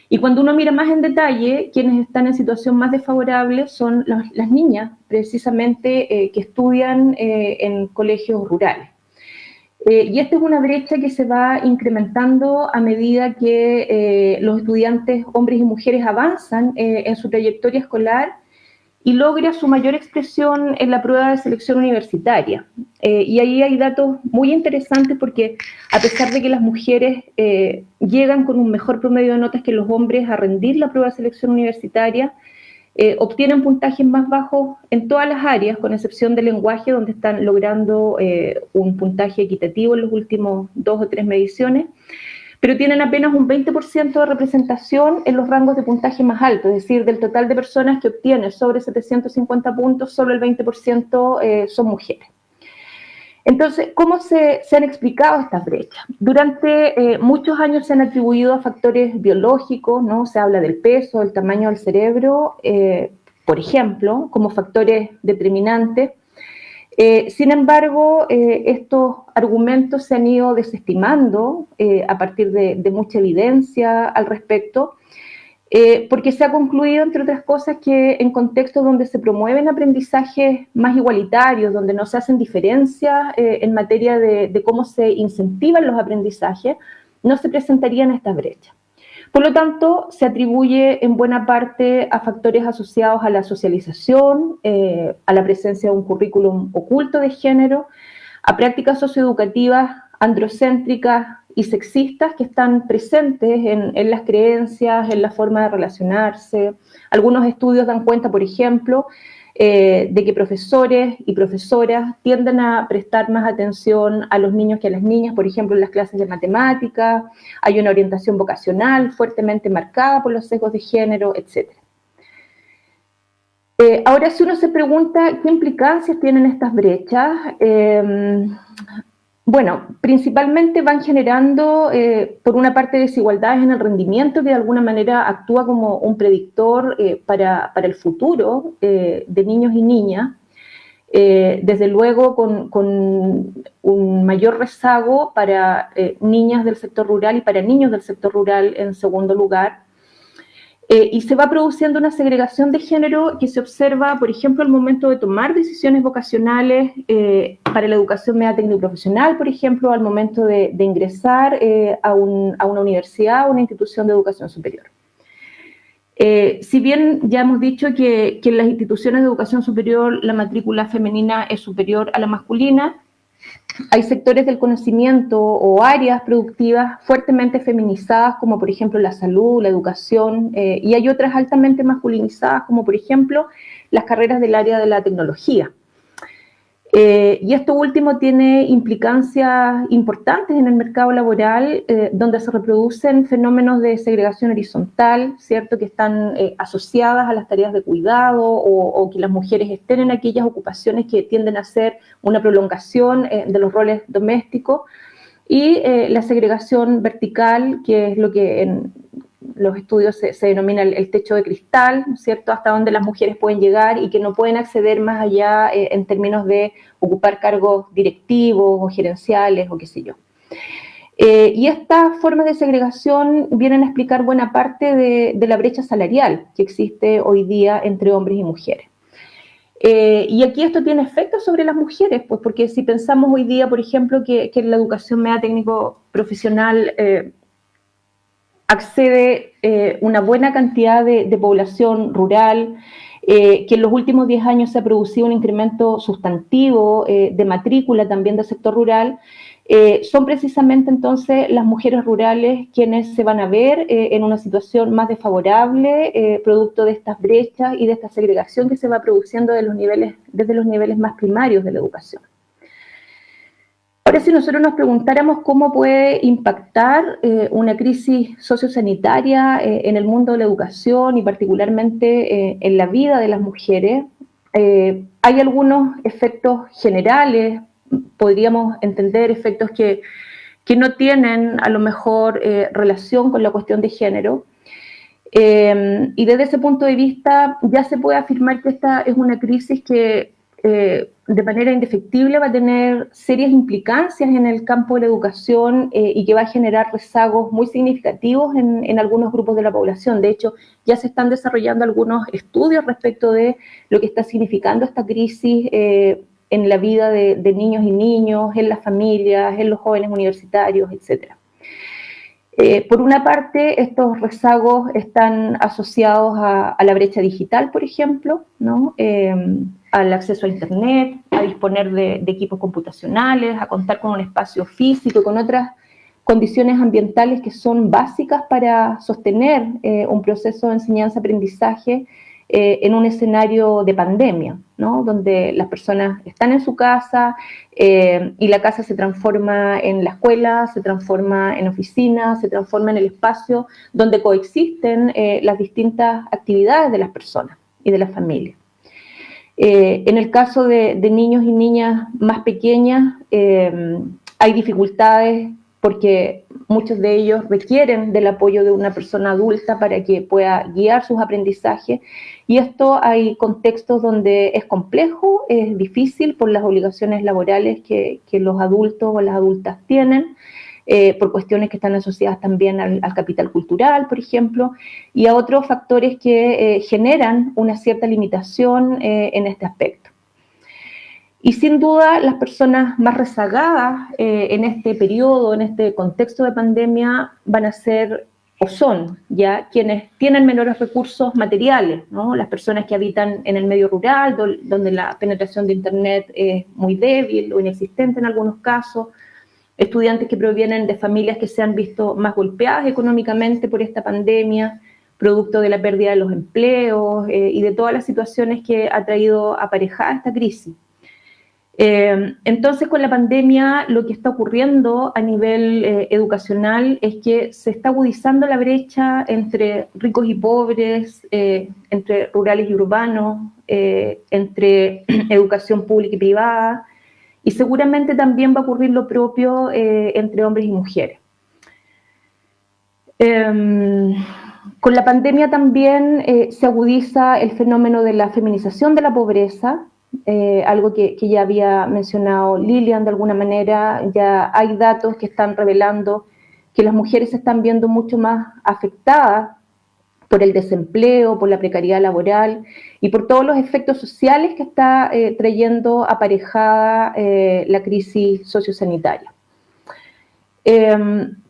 Y cuando uno mira más en detalle, quienes están en situación más desfavorable son las niñas, precisamente, que estudian en colegios rurales. Y esta es una brecha que se va incrementando a medida que los estudiantes, hombres y mujeres, avanzan en su trayectoria escolar y logra su mayor expresión en la prueba de selección universitaria. Y ahí hay datos muy interesantes porque a pesar de que las mujeres llegan con un mejor promedio de notas que los hombres a rendir la prueba de selección universitaria, obtienen puntajes más bajos en todas las áreas, con excepción del lenguaje, donde están logrando un puntaje equitativo en los últimos 2 o 3 mediciones, pero tienen apenas un 20% de representación en los rangos de puntaje más altos, es decir, del total de personas que obtienen sobre 750 puntos, solo el 20% son mujeres. Entonces, ¿cómo se han explicado estas brechas? Durante muchos años se han atribuido a factores biológicos, ¿no? Se habla del peso, del tamaño del cerebro, por ejemplo, como factores determinantes. Sin embargo, estos argumentos se han ido desestimando a partir de mucha evidencia al respecto, porque se ha concluido, entre otras cosas, que en contextos donde se promueven aprendizajes más igualitarios, donde no se hacen diferencias en materia de cómo se incentivan los aprendizajes, no se presentarían estas brechas. Por lo tanto, se atribuye en buena parte a factores asociados a la socialización, a la presencia de un currículum oculto de género, a prácticas socioeducativas androcéntricas y sexistas que están presentes en las creencias, en la forma de relacionarse. Algunos estudios dan cuenta, por ejemplo, de que profesores y profesoras tienden a prestar más atención a los niños que a las niñas, por ejemplo, en las clases de matemáticas. Hay una orientación vocacional fuertemente marcada por los sesgos de género, etc. Ahora, si uno se pregunta qué implicancias tienen estas brechas, bueno, principalmente van generando, por una parte, desigualdades en el rendimiento que de alguna manera actúa como un predictor para el futuro de niños y niñas. desde luego con un mayor rezago para niñas del sector rural y para niños del sector rural en segundo lugar. Y se va produciendo una segregación de género que se observa, por ejemplo, al momento de tomar decisiones vocacionales para la educación media técnico profesional, por ejemplo, al momento de ingresar a una universidad o una institución de educación superior. Si bien ya hemos dicho que en las instituciones de educación superior la matrícula femenina es superior a la masculina, hay sectores del conocimiento o áreas productivas fuertemente feminizadas, como por ejemplo la salud, la educación, y hay otras altamente masculinizadas, como por ejemplo las carreras del área de la tecnología. Y esto último tiene implicancias importantes en el mercado laboral, donde se reproducen fenómenos de segregación horizontal, ¿cierto?, que están asociadas a las tareas de cuidado o que las mujeres estén en aquellas ocupaciones que tienden a ser una prolongación de los roles domésticos, y la segregación vertical, que es lo que en los estudios se denomina el techo de cristal, ¿cierto?, hasta donde las mujeres pueden llegar y que no pueden acceder más allá en términos de ocupar cargos directivos o gerenciales o qué sé yo. Y estas formas de segregación vienen a explicar buena parte de la brecha salarial que existe hoy día entre hombres y mujeres. Y aquí esto tiene efectos sobre las mujeres, pues porque si pensamos hoy día, por ejemplo, que en la educación media técnico profesional accede una buena cantidad de población rural, que en los últimos 10 años se ha producido un incremento sustantivo de matrícula también del sector rural, son precisamente entonces las mujeres rurales quienes se van a ver en una situación más desfavorable, producto de estas brechas y de esta segregación que se va produciendo desde los niveles más primarios de la educación. Ahora, si nosotros nos preguntáramos cómo puede impactar una crisis sociosanitaria en el mundo de la educación y particularmente en la vida de las mujeres, hay algunos efectos generales, podríamos entender efectos que no tienen a lo mejor relación con la cuestión de género, y desde ese punto de vista ya se puede afirmar que esta es una crisis que de manera indefectible va a tener serias implicancias en el campo de la educación y que va a generar rezagos muy significativos en algunos grupos de la población. De hecho, ya se están desarrollando algunos estudios respecto de lo que está significando esta crisis en la vida de niños y niños, en las familias, en los jóvenes universitarios, etc. Por una parte, estos rezagos están asociados a la brecha digital, por ejemplo, ¿no? Al acceso a Internet, a disponer de equipos computacionales, a contar con un espacio físico y con otras condiciones ambientales que son básicas para sostener un proceso de enseñanza-aprendizaje en un escenario de pandemia, ¿no? Donde las personas están en su casa y la casa se transforma en la escuela, se transforma en oficina, se transforma en el espacio donde coexisten las distintas actividades de las personas y de las familias. En el caso de niños y niñas más pequeñas, hay dificultades porque muchos de ellos requieren del apoyo de una persona adulta para que pueda guiar sus aprendizajes, y esto hay contextos donde es complejo, es difícil por las obligaciones laborales que los adultos o las adultas tienen, por cuestiones que están asociadas también al capital cultural, por ejemplo, y a otros factores que generan una cierta limitación en este aspecto. Y sin duda las personas más rezagadas en este periodo, en este contexto de pandemia, van a ser o son ya quienes tienen menores recursos materiales, ¿no? Las personas que habitan en el medio rural, donde la penetración de Internet es muy débil o inexistente en algunos casos, estudiantes que provienen de familias que se han visto más golpeadas económicamente por esta pandemia, producto de la pérdida de los empleos y de todas las situaciones que ha traído aparejada esta crisis. Entonces, con la pandemia, lo que está ocurriendo a nivel educacional es que se está agudizando la brecha entre ricos y pobres, entre rurales y urbanos, entre educación pública y privada, y seguramente también va a ocurrir lo propio entre hombres y mujeres. Con la pandemia también se agudiza el fenómeno de la feminización de la pobreza, algo que ya había mencionado Lilian de alguna manera. Ya hay datos que están revelando que las mujeres se están viendo mucho más afectadas por el desempleo, por la precariedad laboral y por todos los efectos sociales que está trayendo aparejada la crisis sociosanitaria.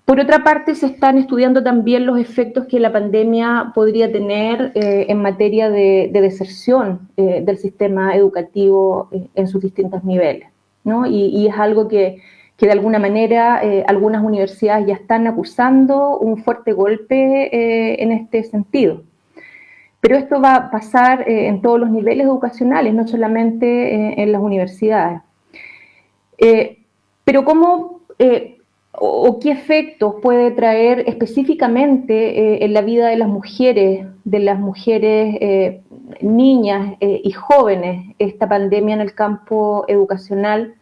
Por otra parte, se están estudiando también los efectos que la pandemia podría tener en materia de deserción del sistema educativo en sus distintos niveles, ¿no? Y es algo que de alguna manera algunas universidades ya están acusando un fuerte golpe en este sentido. Pero esto va a pasar en todos los niveles educacionales, no solamente en las universidades. Pero ¿cómo o qué efectos puede traer específicamente en la vida de las mujeres niñas y jóvenes esta pandemia en el campo educacional?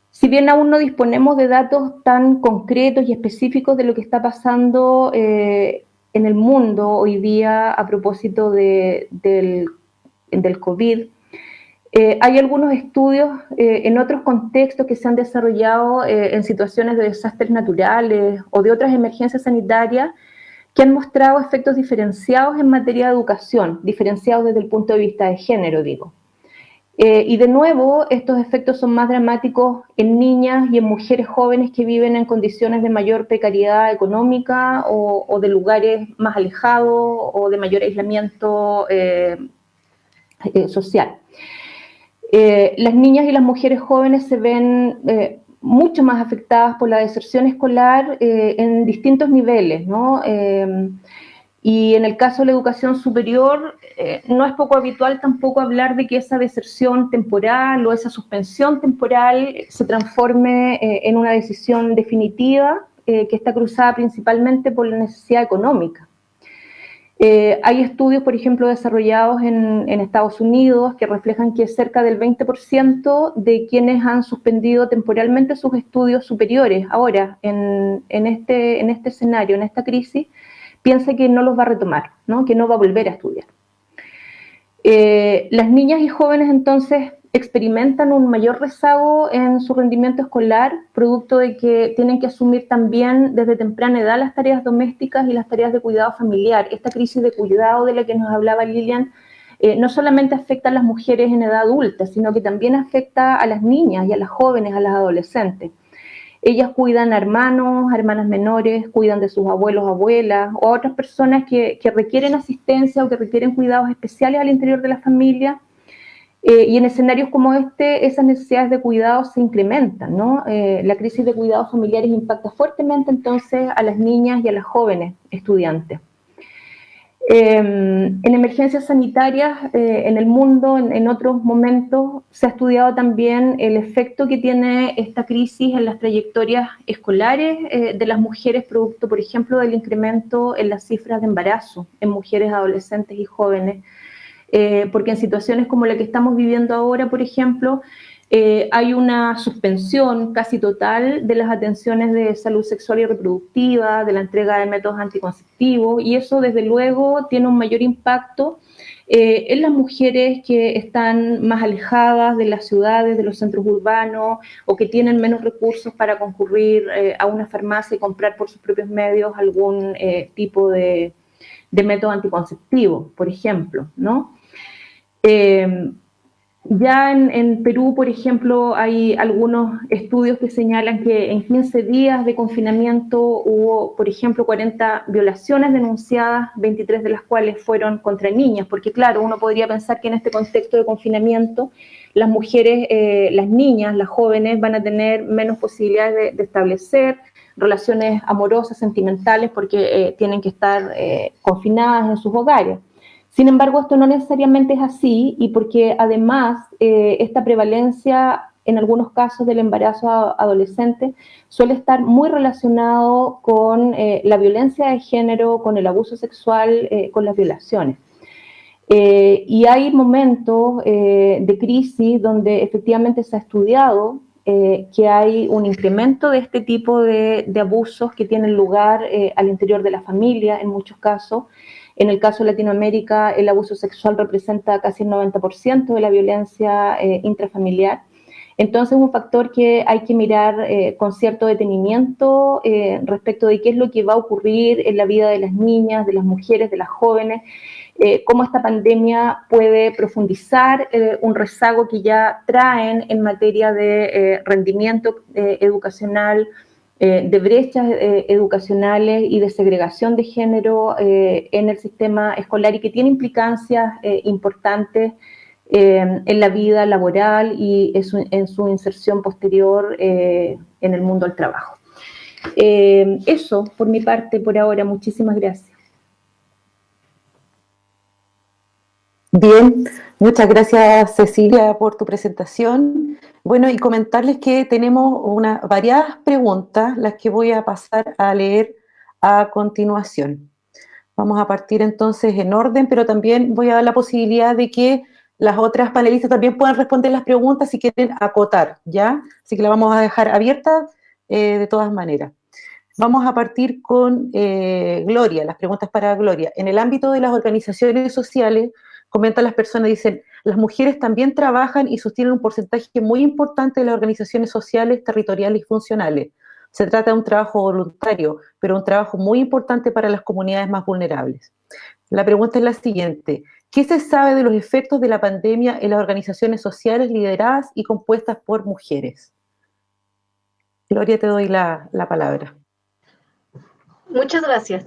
Si bien aún no disponemos de datos tan concretos y específicos de lo que está pasando en el mundo hoy día a propósito del COVID, hay algunos estudios en otros contextos que se han desarrollado en situaciones de desastres naturales o de otras emergencias sanitarias que han mostrado efectos diferenciados en materia de educación, diferenciados desde el punto de vista de género, digo. Y de nuevo, estos efectos son más dramáticos en niñas y en mujeres jóvenes que viven en condiciones de mayor precariedad económica o de lugares más alejados o de mayor aislamiento social. Las niñas y las mujeres jóvenes se ven mucho más afectadas por la deserción escolar en distintos niveles, ¿no? Y en el caso de la educación superior, no es poco habitual tampoco hablar de que esa deserción temporal o esa suspensión temporal se transforme en una decisión definitiva que está cruzada principalmente por la necesidad económica. Hay estudios, por ejemplo, desarrollados en Estados Unidos que reflejan que cerca del 20% de quienes han suspendido temporalmente sus estudios superiores ahora en este escenario, en esta crisis, piensa que no los va a retomar, ¿no? Que no va a volver a estudiar. Las niñas y jóvenes entonces experimentan un mayor rezago en su rendimiento escolar, producto de que tienen que asumir también desde temprana edad las tareas domésticas y las tareas de cuidado familiar. Esta crisis de cuidado de la que nos hablaba Lilian no solamente afecta a las mujeres en edad adulta, sino que también afecta a las niñas y a las jóvenes, a las adolescentes. Ellas cuidan a hermanos, a hermanas menores, cuidan de sus abuelos, abuelas o a otras personas que requieren asistencia o que requieren cuidados especiales al interior de la familia. Y en escenarios como este, esas necesidades de cuidado se incrementan, ¿no? La crisis de cuidados familiares impacta fuertemente entonces a las niñas y a las jóvenes estudiantes. En emergencias sanitarias en el mundo, en otros momentos, se ha estudiado también el efecto que tiene esta crisis en las trayectorias escolares de las mujeres, producto, por ejemplo, del incremento en las cifras de embarazo en mujeres, adolescentes y jóvenes. Porque en situaciones como la que estamos viviendo ahora, por ejemplo, hay una suspensión casi total de las atenciones de salud sexual y reproductiva, de la entrega de métodos anticonceptivos, y eso desde luego tiene un mayor impacto en las mujeres que están más alejadas de las ciudades, de los centros urbanos, o que tienen menos recursos para concurrir a una farmacia y comprar por sus propios medios algún tipo de método anticonceptivo, por ejemplo, ¿no? Ya en Perú, por ejemplo, hay algunos estudios que señalan que en 15 días de confinamiento hubo, por ejemplo, 40 violaciones denunciadas, 23 de las cuales fueron contra niñas, porque claro, uno podría pensar que en este contexto de confinamiento las mujeres, las niñas, las jóvenes van a tener menos posibilidades de establecer relaciones amorosas, sentimentales, porque tienen que estar confinadas en sus hogares. Sin embargo, esto no necesariamente es así, y porque además esta prevalencia en algunos casos del embarazo adolescente suele estar muy relacionado con la violencia de género, con el abuso sexual, con las violaciones. Y hay momentos de crisis donde efectivamente se ha estudiado que hay un incremento de este tipo de abusos que tienen lugar al interior de la familia en muchos casos, En el caso de Latinoamérica, el abuso sexual representa casi el 90% de la violencia intrafamiliar. Entonces, es un factor que hay que mirar con cierto detenimiento respecto de qué es lo que va a ocurrir en la vida de las niñas, de las mujeres, de las jóvenes, cómo esta pandemia puede profundizar un rezago que ya traen en materia de rendimiento educacional, de brechas educacionales y de segregación de género en el sistema escolar y que tiene implicancias importantes en la vida laboral y en su inserción posterior en el mundo del trabajo. Eso por mi parte por ahora. Muchísimas gracias.
Bien, muchas gracias Cecilia por tu presentación. Bueno, y comentarles que tenemos variadas preguntas, las que voy a pasar a leer a continuación. Vamos a partir entonces en orden, pero también voy a dar la posibilidad de que las otras panelistas también puedan responder las preguntas si quieren acotar, ¿ya? Así que la vamos a dejar abierta de todas maneras. Vamos a partir con Gloria, las preguntas para Gloria. En el ámbito de las organizaciones sociales, comentan las personas, dicen, las mujeres también trabajan y sostienen un porcentaje muy importante de las organizaciones sociales, territoriales y funcionales. Se trata de un trabajo voluntario, pero un trabajo muy importante para las comunidades más vulnerables. La pregunta es la siguiente: ¿qué se sabe de los efectos de la pandemia en las organizaciones sociales lideradas y compuestas por mujeres? Gloria, te doy la palabra.
Muchas gracias.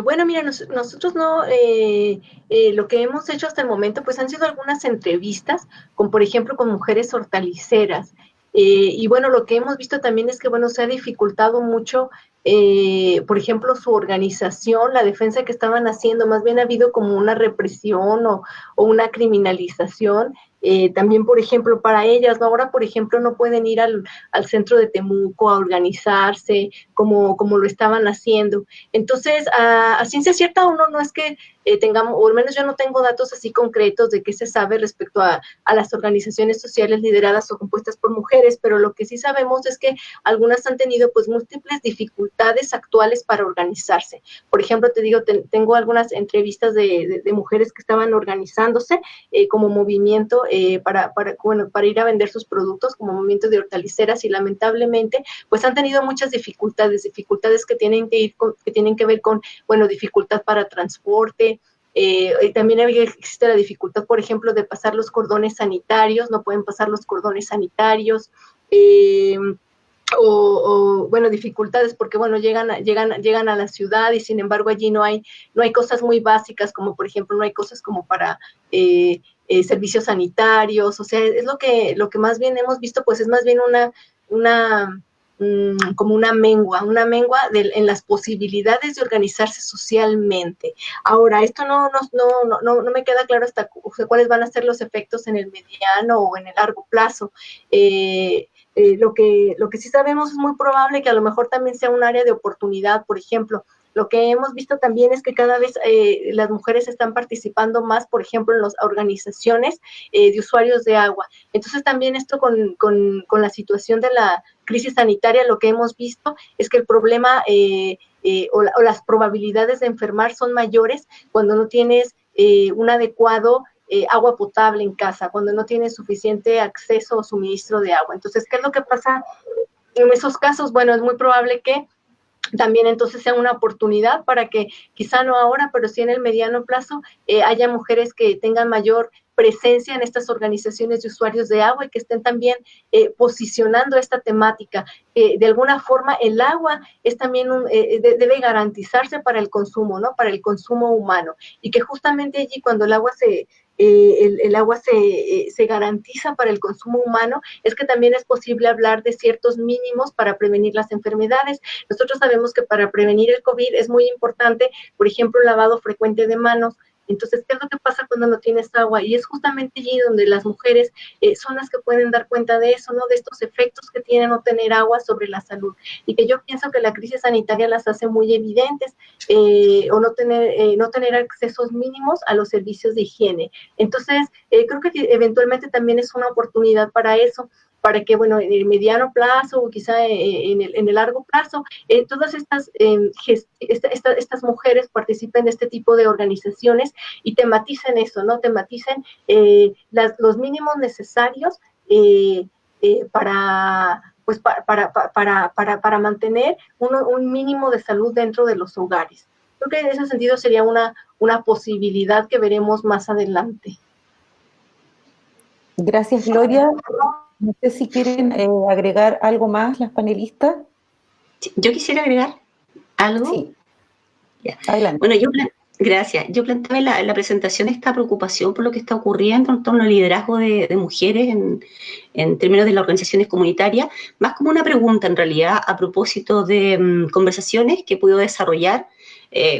Bueno, mira, nosotros no, lo que hemos hecho hasta el momento, pues han sido algunas entrevistas con, por ejemplo, con mujeres hortaliceras. Y bueno, lo que hemos visto también es que, bueno, se ha dificultado mucho, por ejemplo, su organización, la defensa que estaban haciendo, más bien ha habido como una represión o una criminalización. También, por ejemplo, para ellas, ¿no? Ahora, por ejemplo, no pueden ir al centro de Temuco a organizarse como lo estaban haciendo. Entonces, a ciencia cierta, uno no es que tengamos, o al menos yo no tengo datos así concretos de qué se sabe respecto a las organizaciones sociales lideradas o compuestas por mujeres, pero lo que sí sabemos es que algunas han tenido pues múltiples dificultades actuales para organizarse. Por ejemplo, te digo, tengo algunas entrevistas de mujeres que estaban organizándose como movimiento para ir a vender sus productos, como movimiento de hortaliceras, y lamentablemente pues han tenido muchas dificultades que tienen que ver con, bueno, dificultad para transporte. También existe la dificultad, por ejemplo, de pasar los cordones sanitarios, no pueden pasar los cordones sanitarios, bueno, dificultades porque, bueno, llegan a la ciudad y sin embargo allí no hay cosas muy básicas, como por ejemplo no hay cosas como para servicios sanitarios. O sea, es lo que más bien hemos visto, pues es más bien como una mengua en las posibilidades de organizarse socialmente. Ahora, esto no me queda claro hasta cuáles van a ser los efectos en el mediano o en el largo plazo. Lo que sí sabemos es muy probable que a lo mejor también sea un área de oportunidad. Por ejemplo, lo que hemos visto también es que cada vez las mujeres están participando más, por ejemplo, en las organizaciones de usuarios de agua. Entonces también esto con la situación de la crisis sanitaria, lo que hemos visto es que el problema o las probabilidades de enfermar son mayores cuando no tienes un adecuado agua potable en casa, cuando no tienes suficiente acceso o suministro de agua. Entonces, ¿qué es lo que pasa en esos casos? Bueno, es muy probable que también entonces sea una oportunidad para que, quizá no ahora, pero sí en el mediano plazo, haya mujeres que tengan mayor presencia en estas organizaciones de usuarios de agua y que estén también posicionando esta temática. De alguna forma, el agua es también debe garantizarse para el consumo, ¿no? Para el consumo humano. Y que justamente allí, cuando el agua se garantiza para el consumo humano, es que también es posible hablar de ciertos mínimos para prevenir las enfermedades. Nosotros sabemos que para prevenir el COVID es muy importante, por ejemplo, el lavado frecuente de manos. Entonces, ¿qué es lo que pasa cuando no tienes agua? Y es justamente allí donde las mujeres son las que pueden dar cuenta de eso, ¿no? De estos efectos que tiene no tener agua sobre la salud. Y que yo pienso que la crisis sanitaria las hace muy evidentes, o no tener accesos mínimos a los servicios de higiene. Entonces, creo que eventualmente también es una oportunidad para eso. para que, bueno, en el mediano plazo o quizá en el largo plazo, todas estas mujeres participen de este tipo de organizaciones y tematicen eso, ¿no? Tematicen los mínimos necesarios para mantener un mínimo de salud dentro de los hogares. Creo que en ese sentido sería una posibilidad que veremos más adelante.
Gracias, Gloria. No sé si quieren agregar algo más las panelistas.
Yo quisiera agregar algo.
Sí.
Ya.
Adelante.
Bueno, gracias. Yo planteaba en la presentación esta preocupación por lo que está ocurriendo en torno al liderazgo de mujeres en términos de las organizaciones comunitarias, más como una pregunta en realidad a propósito de conversaciones que he podido desarrollar.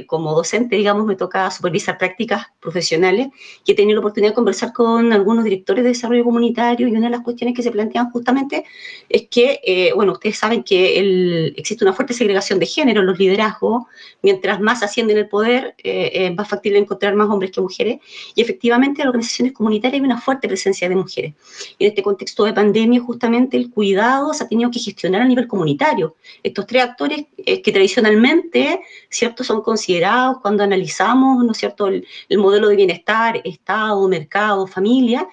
Como docente, digamos, me toca supervisar prácticas profesionales y he tenido la oportunidad de conversar con algunos directores de desarrollo comunitario, y una de las cuestiones que se plantean justamente es que, bueno, ustedes saben que existe una fuerte segregación de género en los liderazgos. Mientras más ascienden el poder, es más factible encontrar más hombres que mujeres, y efectivamente en las organizaciones comunitarias hay una fuerte presencia de mujeres. Y en este contexto de pandemia, justamente el cuidado se ha tenido que gestionar a nivel comunitario. Estos tres actores que tradicionalmente, ¿cierto?, son considerados cuando analizamos, ¿no es cierto?, el modelo de bienestar, Estado, mercado, familia.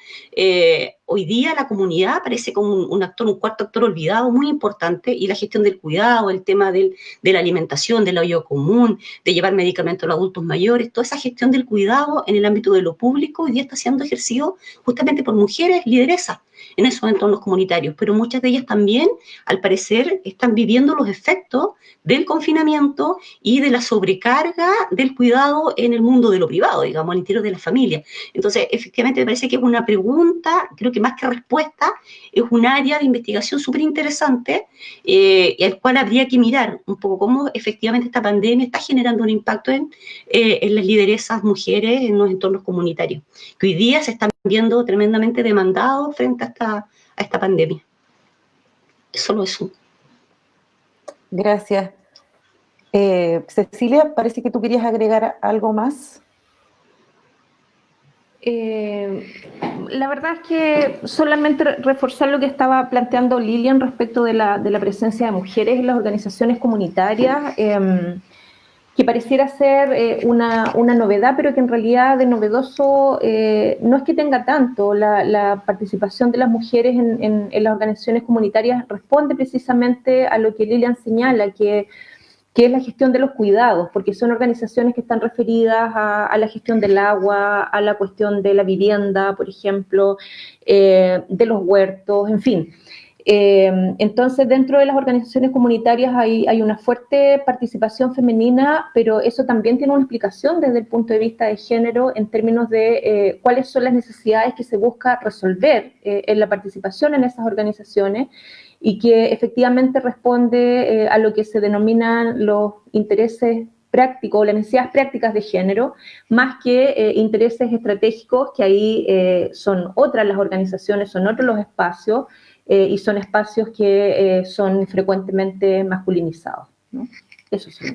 Hoy día la comunidad aparece como un cuarto actor olvidado muy importante, y la gestión del cuidado, el tema de la alimentación, del hoyo común, de llevar medicamentos a los adultos mayores, toda esa gestión del cuidado en el ámbito de lo público hoy día está siendo ejercido justamente por mujeres lideresas en esos entornos comunitarios, pero muchas de ellas también, al parecer, están viviendo los efectos del confinamiento y de la sobrecarga del cuidado en el mundo de lo privado, digamos, al interior de la familia. Entonces, efectivamente, me parece que es una pregunta, creo que más que respuesta, es un área de investigación súper interesante, y al cual habría que mirar un poco cómo efectivamente esta pandemia está generando un impacto en las lideresas mujeres en los entornos comunitarios, que hoy día se están viendo tremendamente demandados frente a esta pandemia. Solo eso.
Gracias. Cecilia, parece que tú querías agregar algo más.
La verdad es que solamente reforzar lo que estaba planteando Lilian respecto de la presencia de mujeres en las organizaciones comunitarias, que pareciera ser una novedad, pero que en realidad de novedoso no es que tenga tanto. La participación de las mujeres en las organizaciones comunitarias responde precisamente a lo que Lilian señala, que es la gestión de los cuidados, porque son organizaciones que están referidas a la gestión del agua, a la cuestión de la vivienda, por ejemplo, de los huertos, en fin. Entonces, dentro de las organizaciones comunitarias hay una fuerte participación femenina, pero eso también tiene una explicación desde el punto de vista de género en términos de cuáles son las necesidades que se busca resolver en la participación en esas organizaciones, y que efectivamente responde a lo que se denominan los intereses prácticos, las necesidades prácticas de género, más que intereses estratégicos, que ahí son otras las organizaciones, son otros los espacios, y son espacios que son frecuentemente masculinizados, ¿no? Eso sí.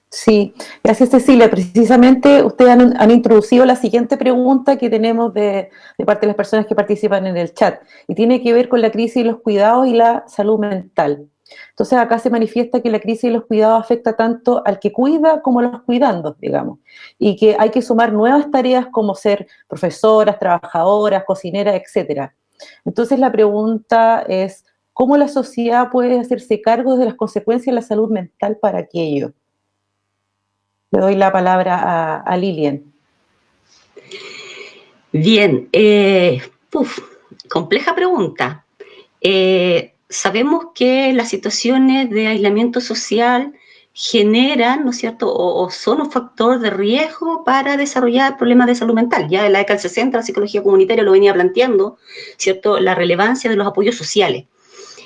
Sí, gracias, Cecilia. Precisamente ustedes han introducido la siguiente pregunta que tenemos de parte de las personas que participan en el chat, y tiene que ver con la crisis de los cuidados y la salud mental. Entonces acá se manifiesta que la crisis de los cuidados afecta tanto al que cuida como a los cuidandos, digamos, y que hay que sumar nuevas tareas como ser profesoras, trabajadoras, cocineras, etcétera. Entonces la pregunta es, ¿cómo la sociedad puede hacerse cargo de las consecuencias de la salud mental para aquello? Le doy la palabra a Lilian.
Bien, compleja pregunta. Sabemos que las situaciones de aislamiento social generan, ¿no es cierto?, o son un factor de riesgo para desarrollar problemas de salud mental. Ya en la década del 60 la psicología comunitaria lo venía planteando, ¿cierto?, la relevancia de los apoyos sociales.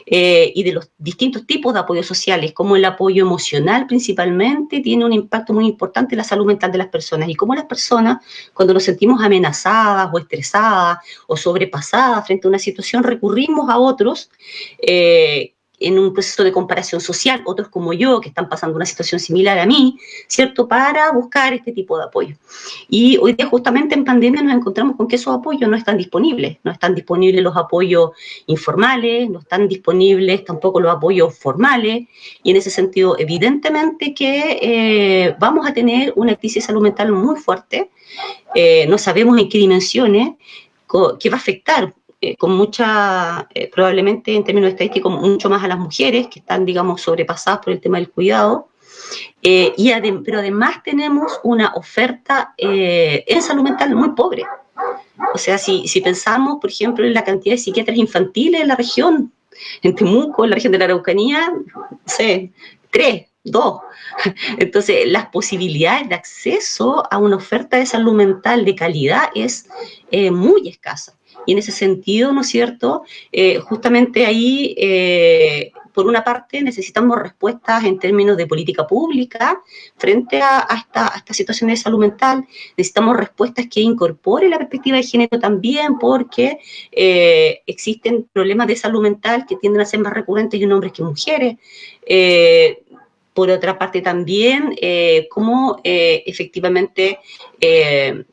Y de los distintos tipos de apoyos sociales, como el apoyo emocional principalmente, tiene un impacto muy importante en la salud mental de las personas, y cómo las personas, cuando nos sentimos amenazadas o estresadas o sobrepasadas frente a una situación, recurrimos a otros en un proceso de comparación social, otros como yo, que están pasando una situación similar a mí, ¿cierto?, para buscar este tipo de apoyo. Y hoy día justamente en pandemia nos encontramos con que esos apoyos no están disponibles los apoyos informales, no están disponibles tampoco los apoyos formales, y en ese sentido evidentemente que vamos a tener una crisis salud mental muy fuerte, no sabemos en qué dimensiones, que va a afectar con mucha, probablemente en términos estadísticos, mucho más a las mujeres que están, digamos, sobrepasadas por el tema del cuidado, pero además tenemos una oferta en salud mental muy pobre. O sea, si pensamos, por ejemplo, en la cantidad de psiquiatras infantiles en la región, en Temuco, en la región de la Araucanía, no sé, 3, 2. Entonces, las posibilidades de acceso a una oferta de salud mental de calidad es muy escasa. Y en ese sentido, ¿no es cierto?, justamente ahí, por una parte, necesitamos respuestas en términos de política pública frente a esta situación de salud mental. Necesitamos respuestas que incorporen la perspectiva de género también, porque existen problemas de salud mental que tienden a ser más recurrentes en hombres que en mujeres. Por otra parte también, cómo efectivamente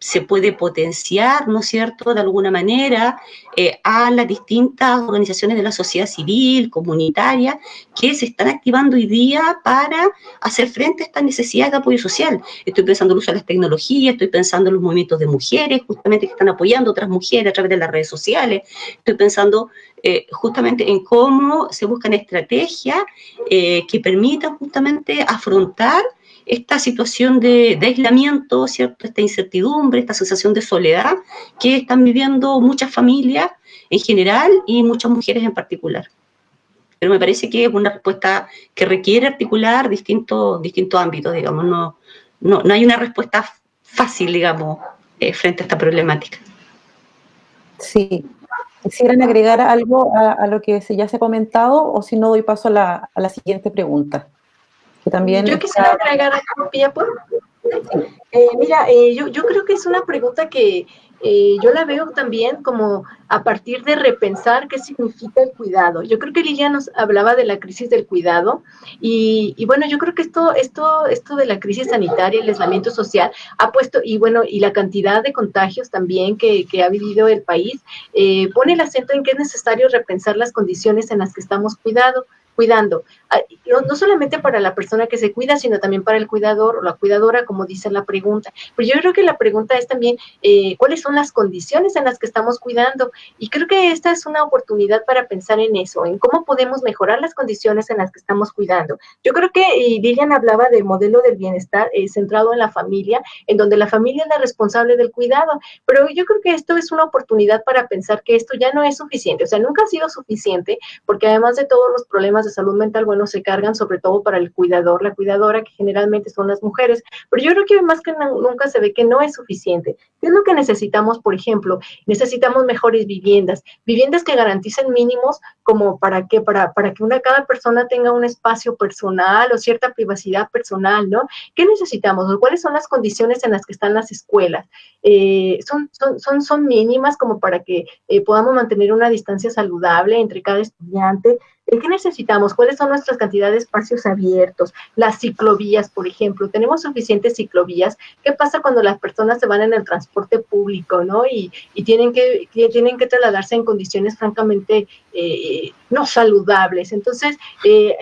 se puede potenciar, ¿no es cierto?, de alguna manera a las distintas organizaciones de la sociedad civil, comunitaria, que se están activando hoy día para hacer frente a estas necesidades de apoyo social. Estoy pensando en el uso de las tecnologías, estoy pensando en los movimientos de mujeres, justamente que están apoyando a otras mujeres a través de las redes sociales, estoy pensando justamente en cómo se buscan estrategias que permitan justamente afrontar esta situación de aislamiento, ¿cierto?, esta incertidumbre, esta sensación de soledad que están viviendo muchas familias en general y muchas mujeres en particular. Pero me parece que es una respuesta que requiere articular distintos ámbitos, digamos, no hay una respuesta fácil, digamos, frente a esta problemática.
Sí. ¿Quisieran agregar algo a lo que ya se ha comentado, o si no doy paso a la siguiente pregunta? Que también
yo quisiera agregar algo, Pía, ¿por? Mira, yo creo que es una pregunta que yo la veo también como a partir de repensar qué significa el cuidado. Yo creo que Lilia nos hablaba de la crisis del cuidado y bueno, yo creo que esto de la crisis sanitaria, el aislamiento social ha puesto, y bueno, y la cantidad de contagios también que ha vivido el país, pone el acento en que es necesario repensar las condiciones en las que estamos cuidando, no solamente para la persona que se cuida, sino también para el cuidador o la cuidadora, como dice la pregunta. Pero yo creo que la pregunta es también cuáles son las condiciones en las que estamos cuidando, y creo que esta es una oportunidad para pensar en eso, en cómo podemos mejorar las condiciones en las que estamos cuidando. Yo creo que Lilian hablaba del modelo del bienestar centrado en la familia, en donde la familia es la responsable del cuidado, pero yo creo que esto es una oportunidad para pensar que esto ya no es suficiente, o sea, nunca ha sido suficiente, porque además de todos los problemas de salud mental, bueno, se cargan sobre todo para el cuidador, la cuidadora, que generalmente son las mujeres, pero yo creo que más que nunca se ve que no es suficiente. ¿Qué es lo que necesitamos? Por ejemplo, necesitamos mejores viviendas que garanticen mínimos como para que cada persona tenga un espacio personal o cierta privacidad personal, ¿no? ¿Qué necesitamos? ¿Cuáles son las condiciones en las que están las escuelas? Son mínimas como para que podamos mantener una distancia saludable entre cada estudiante. ¿Qué necesitamos? ¿Cuáles son nuestras cantidades de espacios abiertos? Las ciclovías, por ejemplo. ¿Tenemos suficientes ciclovías? ¿Qué pasa cuando las personas se van en el transporte público, ¿no? Y tienen que trasladarse en condiciones francamente no saludables? Entonces,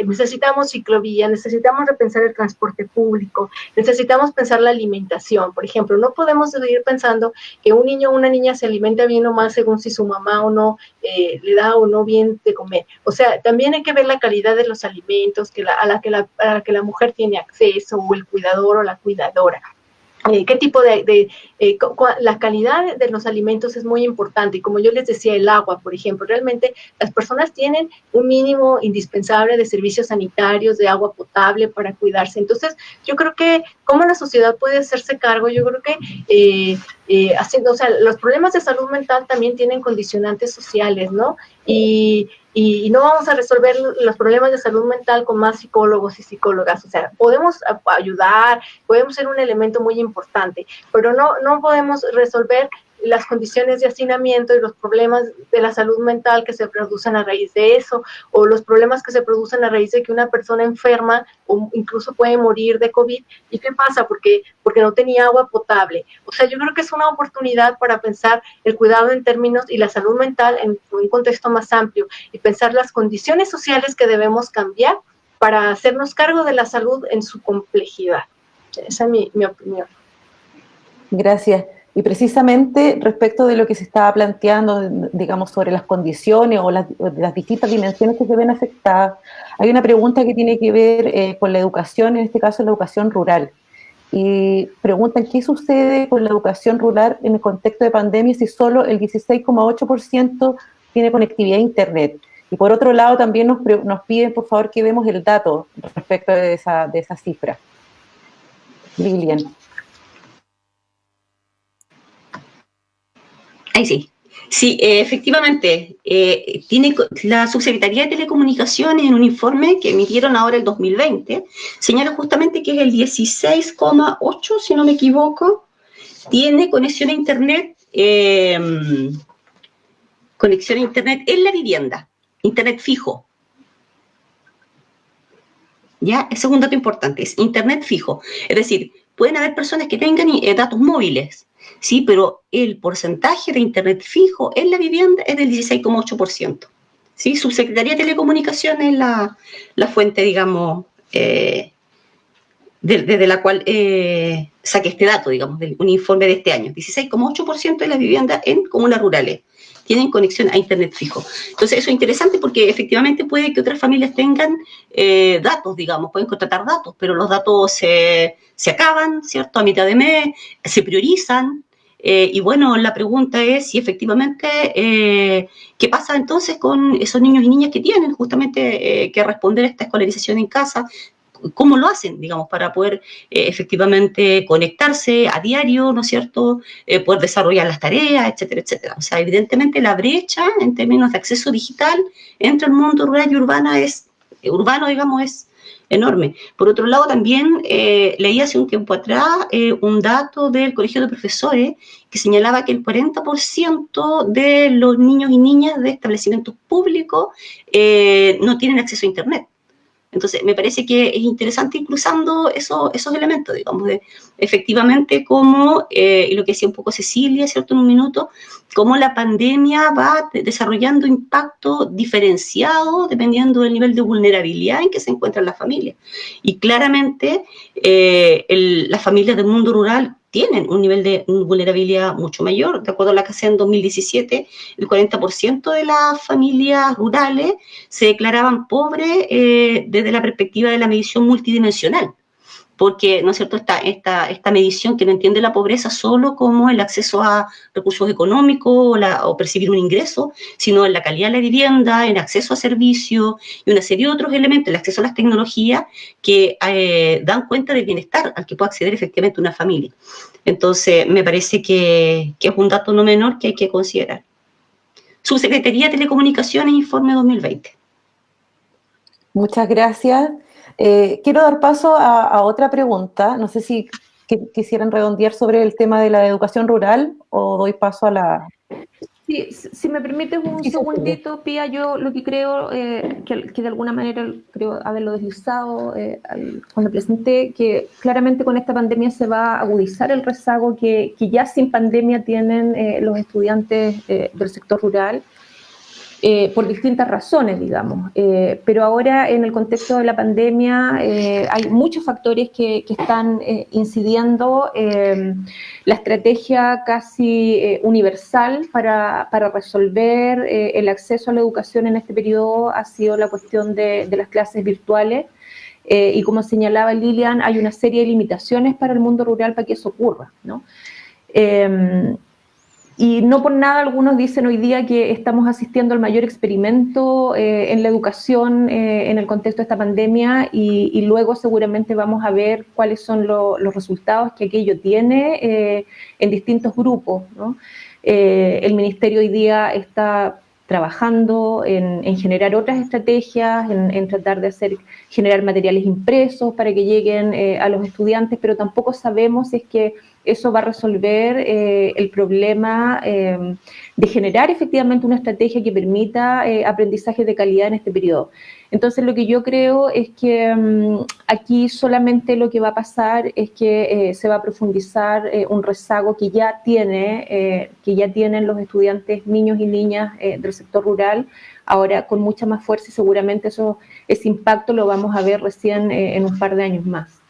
necesitamos ciclovías, necesitamos repensar el transporte público, necesitamos pensar la alimentación. Por ejemplo, no podemos seguir pensando que un niño o una niña se alimenta bien o mal según si su mamá o no le da o no bien de comer. O sea, también hay que ver la calidad de los alimentos a la que la mujer tiene acceso, o el cuidador o la cuidadora. ¿Qué tipo la calidad de los alimentos es muy importante? Y como yo les decía, el agua, por ejemplo, realmente las personas tienen un mínimo indispensable de servicios sanitarios, de agua potable para cuidarse. Entonces, yo creo que cómo la sociedad puede hacerse cargo, yo creo que o sea, los problemas de salud mental también tienen condicionantes sociales, ¿no? Y no vamos a resolver los problemas de salud mental con más psicólogos y psicólogas. O sea, podemos ayudar, podemos ser un elemento muy importante, pero no podemos resolver las condiciones de hacinamiento y los problemas de la salud mental que se producen a raíz de eso, o los problemas que se producen a raíz de que una persona enferma o incluso puede morir de COVID. ¿Y qué pasa? Porque no tenía agua potable. O sea, yo creo que es una oportunidad para pensar el cuidado en términos y la salud mental en un contexto más amplio y pensar las condiciones sociales que debemos cambiar para hacernos cargo de la salud en su complejidad. Esa es mi opinión.
Gracias. Y precisamente respecto de lo que se estaba planteando, digamos, sobre las condiciones o las distintas dimensiones que se ven afectadas, hay una pregunta que tiene que ver con la educación, en este caso la educación rural. Y preguntan qué sucede con la educación rural en el contexto de pandemia si solo el 16,8% tiene conectividad a Internet. Y por otro lado también nos piden por favor que demos el dato respecto de esa cifra. Lilian.
Ahí sí. Sí, efectivamente, tiene la Subsecretaría de Telecomunicaciones en un informe que emitieron ahora el 2020, señala justamente que es el 16,8, si no me equivoco, tiene conexión a Internet en la vivienda, Internet fijo. ¿Ya? Ese es un dato importante, es Internet fijo. Es decir, pueden haber personas que tengan datos móviles, sí, pero el porcentaje de Internet fijo en la vivienda es del 16,8%. ¿Sí? Subsecretaría de Telecomunicaciones es la fuente, digamos, desde la cual saqué este dato, digamos, de un informe de este año. 16,8% de las viviendas en comunas rurales tienen conexión a Internet fijo. Entonces, eso es interesante porque efectivamente puede que otras familias tengan datos, digamos, pueden contratar datos, pero los datos se acaban, ¿cierto?, a mitad de mes, se priorizan, y bueno, la pregunta es si efectivamente, ¿qué pasa entonces con esos niños y niñas que tienen justamente que responder a esta escolarización en casa? ¿Cómo lo hacen, digamos, para poder efectivamente conectarse a diario, ¿no es cierto?, poder desarrollar las tareas, etcétera, etcétera. O sea, evidentemente la brecha en términos de acceso digital entre el mundo rural y urbano, digamos, es enorme. Por otro lado, también leí hace un tiempo atrás un dato del Colegio de Profesores que señalaba que el 40% de los niños y niñas de establecimientos públicos no tienen acceso a Internet. Entonces, me parece que es interesante ir cruzando esos elementos, digamos, de efectivamente cómo, y lo que decía un poco Cecilia, ¿cierto?, en un minuto, cómo la pandemia va desarrollando impacto diferenciado dependiendo del nivel de vulnerabilidad en que se encuentran las familias. Y claramente, las familias del mundo rural tienen un nivel de vulnerabilidad mucho mayor. De acuerdo a la CACEA en 2017, el 40% de las familias rurales se declaraban pobres desde la perspectiva de la medición multidimensional, porque, ¿no es cierto?, esta medición que no entiende la pobreza solo como el acceso a recursos económicos o percibir un ingreso, sino en la calidad de la vivienda, en acceso a servicios y una serie de otros elementos, el acceso a las tecnologías que dan cuenta del bienestar al que puede acceder efectivamente una familia. Entonces, me parece que es un dato no menor que hay que considerar. Subsecretaría de Telecomunicaciones, informe 2020.
Muchas gracias. Quiero dar paso a otra pregunta. No sé si quisieran redondear sobre el tema de la educación rural o doy paso a la...
Sí, si me permites un segundito, Pía, yo lo que creo, que de alguna manera creo haberlo deslizado cuando presenté, que claramente con esta pandemia se va a agudizar el rezago que ya sin pandemia tienen los estudiantes del sector rural, por distintas razones, digamos. Pero ahora, en el contexto de la pandemia, hay muchos factores que están incidiendo. La estrategia casi universal para resolver el acceso a la educación en este periodo ha sido la cuestión de las clases virtuales. Y como señalaba Lilian, hay una serie de limitaciones para el mundo rural para que eso ocurra, ¿no? Y no por nada algunos dicen hoy día que estamos asistiendo al mayor experimento en la educación en el contexto de esta pandemia y luego seguramente vamos a ver cuáles son los resultados que aquello tiene en distintos grupos, ¿no? El Ministerio hoy día está trabajando en generar otras estrategias, en tratar de generar materiales impresos para que lleguen a los estudiantes, pero tampoco sabemos si es que eso va a resolver el problema de generar efectivamente una estrategia que permita aprendizaje de calidad en este periodo. Entonces, lo que yo creo es que aquí solamente lo que va a pasar es que se va a profundizar un rezago que ya tienen los estudiantes, niños y niñas del sector rural, ahora con mucha más fuerza, y seguramente ese impacto lo vamos a ver recién en un par de años más.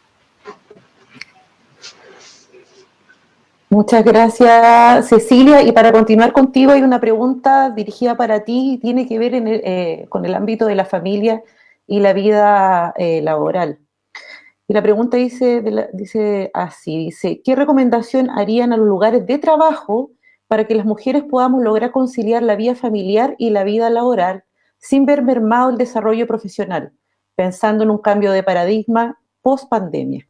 Muchas gracias, Cecilia. Y para continuar contigo, hay una pregunta dirigida para ti y tiene que ver con el ámbito de la familia y la vida laboral. Y la pregunta dice así, ¿qué recomendación harían a los lugares de trabajo para que las mujeres podamos lograr conciliar la vida familiar y la vida laboral sin ver mermado el desarrollo profesional, pensando en un cambio de paradigma post-pandemia?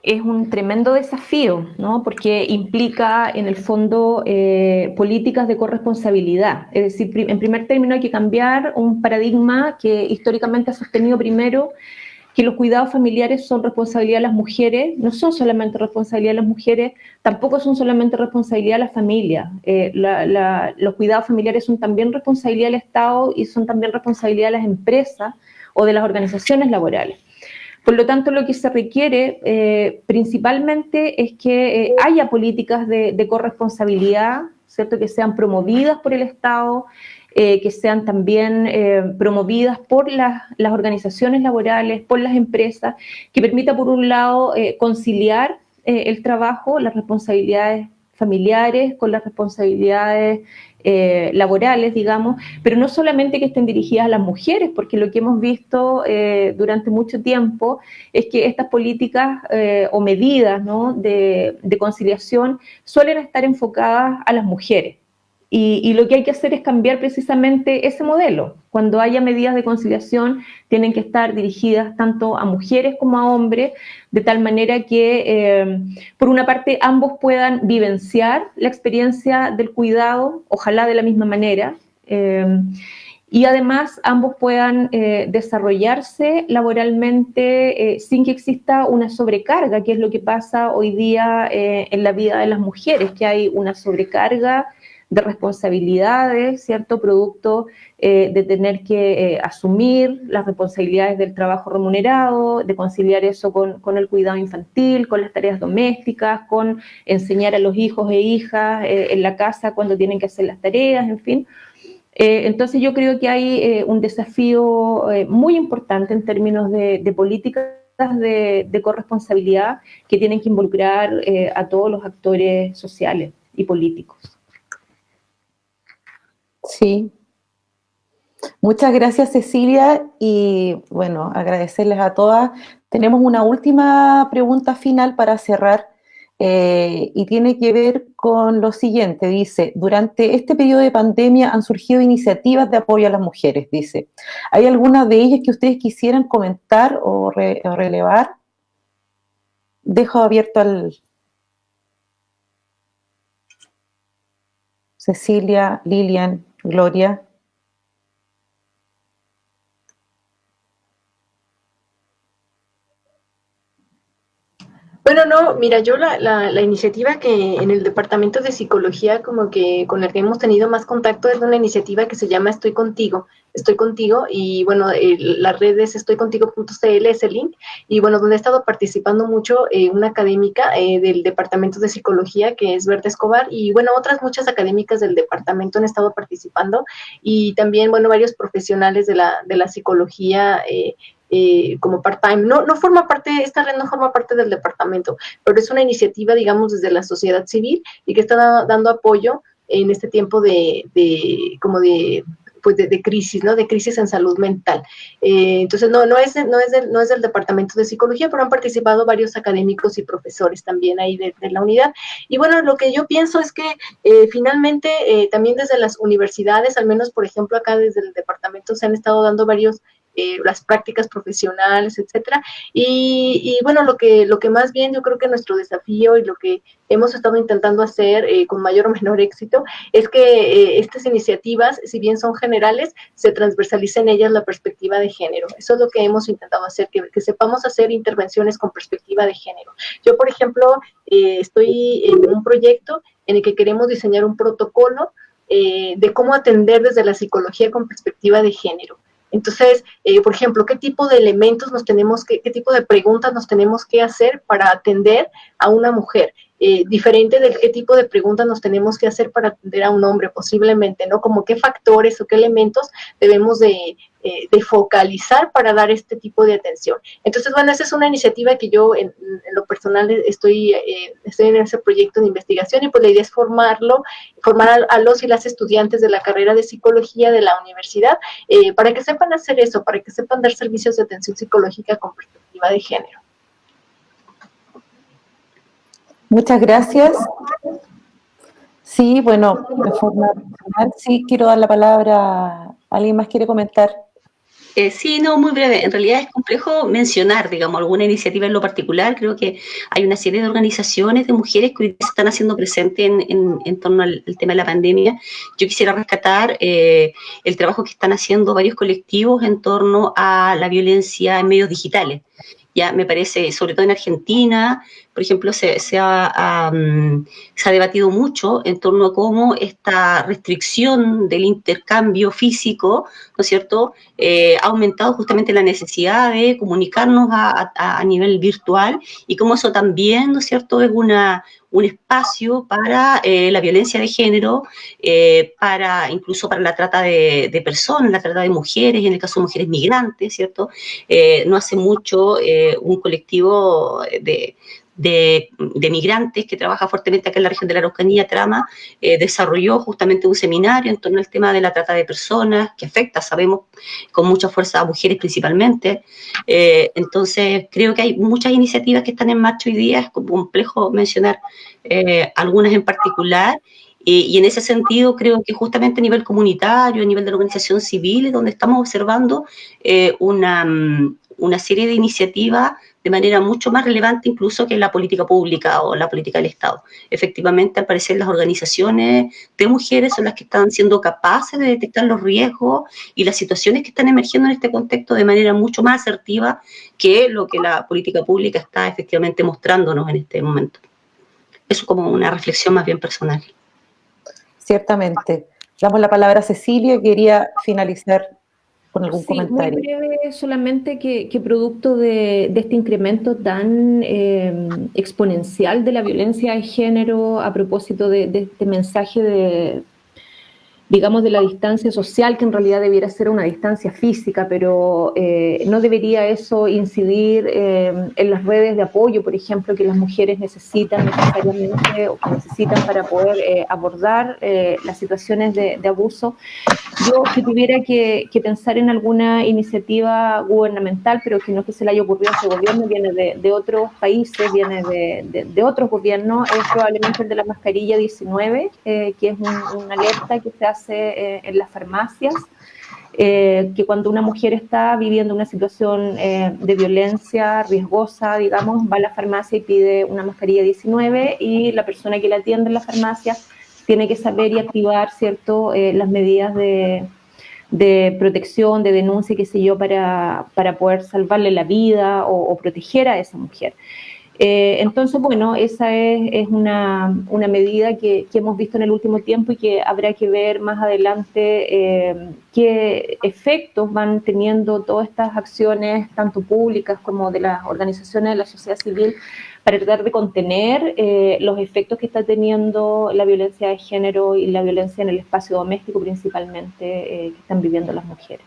Es un tremendo desafío, ¿no? Porque implica, en el fondo, políticas de corresponsabilidad. Es decir, en primer término hay que cambiar un paradigma que históricamente ha sostenido primero que los cuidados familiares son responsabilidad de las mujeres, no son solamente responsabilidad de las mujeres, tampoco son solamente responsabilidad de las familias. Los cuidados familiares son también responsabilidad del Estado y son también responsabilidad de las empresas o de las organizaciones laborales. Por lo tanto, lo que se requiere principalmente es que haya políticas de corresponsabilidad, ¿cierto?, que sean promovidas por el Estado, que sean también promovidas por las organizaciones laborales, por las empresas, que permita, por un lado, conciliar el trabajo, las responsabilidades familiares con las responsabilidades laborales, digamos, pero no solamente que estén dirigidas a las mujeres, porque lo que hemos visto durante mucho tiempo es que estas políticas o medidas, ¿no?, de conciliación suelen estar enfocadas a las mujeres. Y lo que hay que hacer es cambiar precisamente ese modelo. Cuando haya medidas de conciliación, tienen que estar dirigidas tanto a mujeres como a hombres, de tal manera que, por una parte, ambos puedan vivenciar la experiencia del cuidado, ojalá de la misma manera, y además ambos puedan desarrollarse laboralmente sin que exista una sobrecarga, que es lo que pasa hoy día en la vida de las mujeres, que hay una sobrecarga de responsabilidades, ¿cierto?, producto de tener que asumir las responsabilidades del trabajo remunerado, de conciliar eso con el cuidado infantil, con las tareas domésticas, con enseñar a los hijos e hijas en la casa cuando tienen que hacer las tareas, en fin. Entonces yo creo que hay un desafío muy importante en términos de políticas de corresponsabilidad que tienen que involucrar a todos los actores sociales y políticos.
Sí. Muchas gracias, Cecilia, y bueno, agradecerles a todas. Tenemos una última pregunta final para cerrar y tiene que ver con lo siguiente. Dice, durante este periodo de pandemia han surgido iniciativas de apoyo a las mujeres, dice. ¿Hay algunas de ellas que ustedes quisieran comentar o relevar? Dejo abierto al... Cecilia, Lilian, Gloria.
Bueno, no, mira, yo la iniciativa que en el Departamento de Psicología como que con la que hemos tenido más contacto es una iniciativa que se llama Estoy Contigo, y bueno, las redes estoycontigo.cl es el link, y bueno, donde he estado participando mucho una académica del Departamento de Psicología que es Berta Escobar, y bueno, otras muchas académicas del departamento han estado participando, y también, bueno, varios profesionales de la psicología como part-time. No forma parte, esta red no forma parte del departamento, pero es una iniciativa, digamos, desde la sociedad civil y que está dando apoyo en este tiempo de crisis, ¿no? De crisis en salud mental. Entonces, no es del Departamento de Psicología, pero han participado varios académicos y profesores también ahí de la unidad. Y bueno, lo que yo pienso es que finalmente también desde las universidades, al menos, por ejemplo, acá desde el departamento se han estado dando varios las prácticas profesionales, etcétera. Y bueno, lo que más bien yo creo que nuestro desafío y lo que hemos estado intentando hacer con mayor o menor éxito es que estas iniciativas, si bien son generales, se transversalice en ellas la perspectiva de género. Eso es lo que hemos intentado hacer, que sepamos hacer intervenciones con perspectiva de género. Yo, por ejemplo, estoy en un proyecto en el que queremos diseñar un protocolo de cómo atender desde la psicología con perspectiva de género. Entonces, por ejemplo, ¿qué tipo de elementos qué tipo de preguntas nos tenemos que hacer para atender a una mujer? Diferente del qué tipo de preguntas nos tenemos que hacer para atender a un hombre, posiblemente, ¿no? Como qué factores o qué elementos debemos de focalizar para dar este tipo de atención. Entonces, bueno, esa es una iniciativa que yo en lo personal estoy en ese proyecto de investigación, y pues la idea es formar a los y las estudiantes de la carrera de psicología de la universidad para que sepan hacer eso, para que sepan dar servicios de atención psicológica con perspectiva de género.
Muchas gracias. Sí, bueno, de forma personal, sí quiero dar la palabra. ¿Alguien más quiere comentar?
Sí, no, muy breve. En realidad es complejo mencionar, digamos, alguna iniciativa en lo particular. Creo que hay una serie de organizaciones de mujeres que hoy se están haciendo presentes en torno al tema de la pandemia. Yo quisiera rescatar el trabajo que están haciendo varios colectivos en torno a la violencia en medios digitales. Ya me parece, sobre todo en Argentina, por ejemplo, se ha debatido mucho en torno a cómo esta restricción del intercambio físico, ¿no es cierto?, ha aumentado justamente la necesidad de comunicarnos a nivel virtual, y cómo eso también, ¿no es cierto?, es un espacio para la violencia de género, incluso para la trata de personas, la trata de mujeres, en el caso de mujeres migrantes, ¿cierto? No hace mucho un colectivo de migrantes que trabaja fuertemente acá en la región de la Araucanía, Trama, desarrolló justamente un seminario en torno al tema de la trata de personas, que afecta, sabemos, con mucha fuerza a mujeres principalmente. Entonces, creo que hay muchas iniciativas que están en marcha hoy día, es complejo mencionar algunas en particular, y en ese sentido creo que justamente a nivel comunitario, a nivel de la organización civil, es donde estamos observando una serie de iniciativas de manera mucho más relevante incluso que la política pública o la política del Estado. Efectivamente, al parecer, las organizaciones de mujeres son las que están siendo capaces de detectar los riesgos y las situaciones que están emergiendo en este contexto de manera mucho más asertiva que lo que la política pública está efectivamente mostrándonos en este momento. Eso como una reflexión más bien personal.
Ciertamente. Damos la palabra a Cecilia, quería finalizar con algún comentario.
Muy breve, solamente que producto de este incremento tan exponencial de la violencia de género, a propósito de este mensaje de la distancia social, que en realidad debiera ser una distancia física, pero no debería eso incidir en las redes de apoyo, por ejemplo, que las mujeres necesitan necesariamente, o que necesitan para poder abordar las situaciones de abuso. Yo, si tuviera que pensar en alguna iniciativa gubernamental, pero que no es que se le haya ocurrido a este gobierno, viene de otros países, viene de otros gobiernos, es probablemente el de la mascarilla 19, que es una alerta que se hace en las farmacias, que cuando una mujer está viviendo una situación de violencia riesgosa, digamos, va a la farmacia y pide una mascarilla 19, y la persona que la atiende en la farmacia tiene que saber y activar, ¿cierto?, las medidas de protección, de denuncia, qué sé yo, para poder salvarle la vida o proteger a esa mujer. Entonces, bueno, esa es una medida que hemos visto en el último tiempo, y que habrá que ver más adelante qué efectos van teniendo todas estas acciones, tanto públicas como de las organizaciones de la sociedad civil, para tratar de contener los efectos que está teniendo la violencia de género y la violencia en el espacio doméstico, principalmente, que están viviendo las mujeres.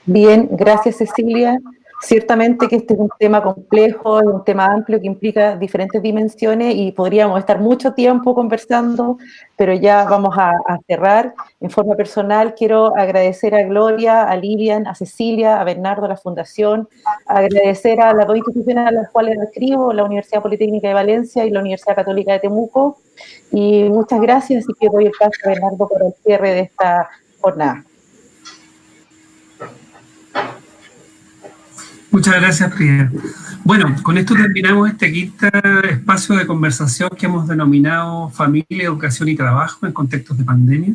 Bien, gracias, Cecilia. Ciertamente que este es un tema complejo, es un tema amplio que implica diferentes dimensiones y podríamos estar mucho tiempo conversando, pero ya vamos a cerrar. En forma personal quiero agradecer a Gloria, a Lilian, a Cecilia, a Bernardo, a la Fundación, agradecer a las dos instituciones a las cuales escribo, la Universidad Politécnica de Valencia y la Universidad Católica de Temuco, y muchas gracias, y que doy el paso a Bernardo por el cierre de esta jornada.
Muchas gracias, Frida. Bueno, con esto terminamos este quinto espacio de conversación que hemos denominado Familia, Educación y Trabajo en contextos de pandemia.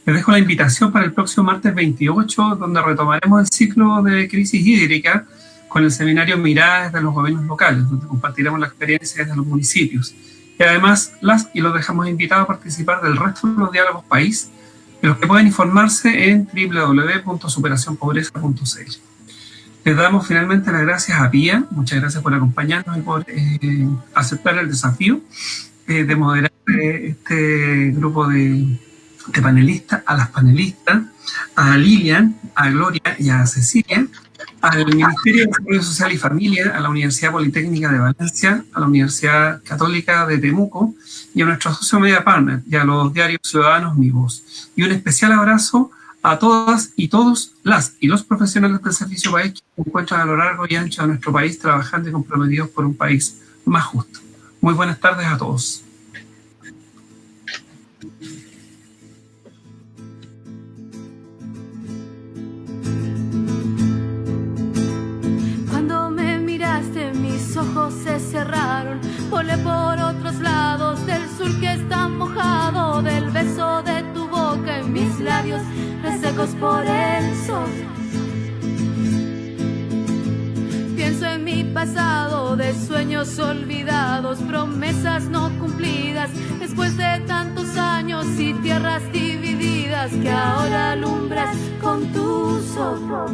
Les dejo la invitación para el próximo martes 28, donde retomaremos el ciclo de crisis hídrica con el seminario Miradas de los Gobiernos Locales, donde compartiremos la experiencia de los municipios. Y además, los dejamos invitados a participar del resto de los diálogos país, de los que pueden informarse en www.superacionpobreza.cl. Les damos finalmente las gracias a Pía, muchas gracias por acompañarnos y por aceptar el desafío de moderar este grupo de panelistas, a las panelistas, a Lilian, a Gloria y a Cecilia, al Ministerio de Desarrollo Social y Familia, a la Universidad Politécnica de Valencia, a la Universidad Católica de Temuco y a nuestro socio Media Partner y a los diarios Ciudadanos Mi Voz. Y un especial abrazo a todas y todos las y los profesionales del Servicio País que se encuentran a lo largo y ancho de nuestro país trabajando y comprometidos por un país más justo. Muy buenas tardes a todos.
Cuando me miraste mis ojos se cerraron, volé por otros lados del sur que está mojado, del beso de tu boca en mis labios resecos por el sol. Pienso en mi pasado de sueños olvidados, promesas no cumplidas, después de tantos años y tierras divididas que ahora alumbras con tus ojos.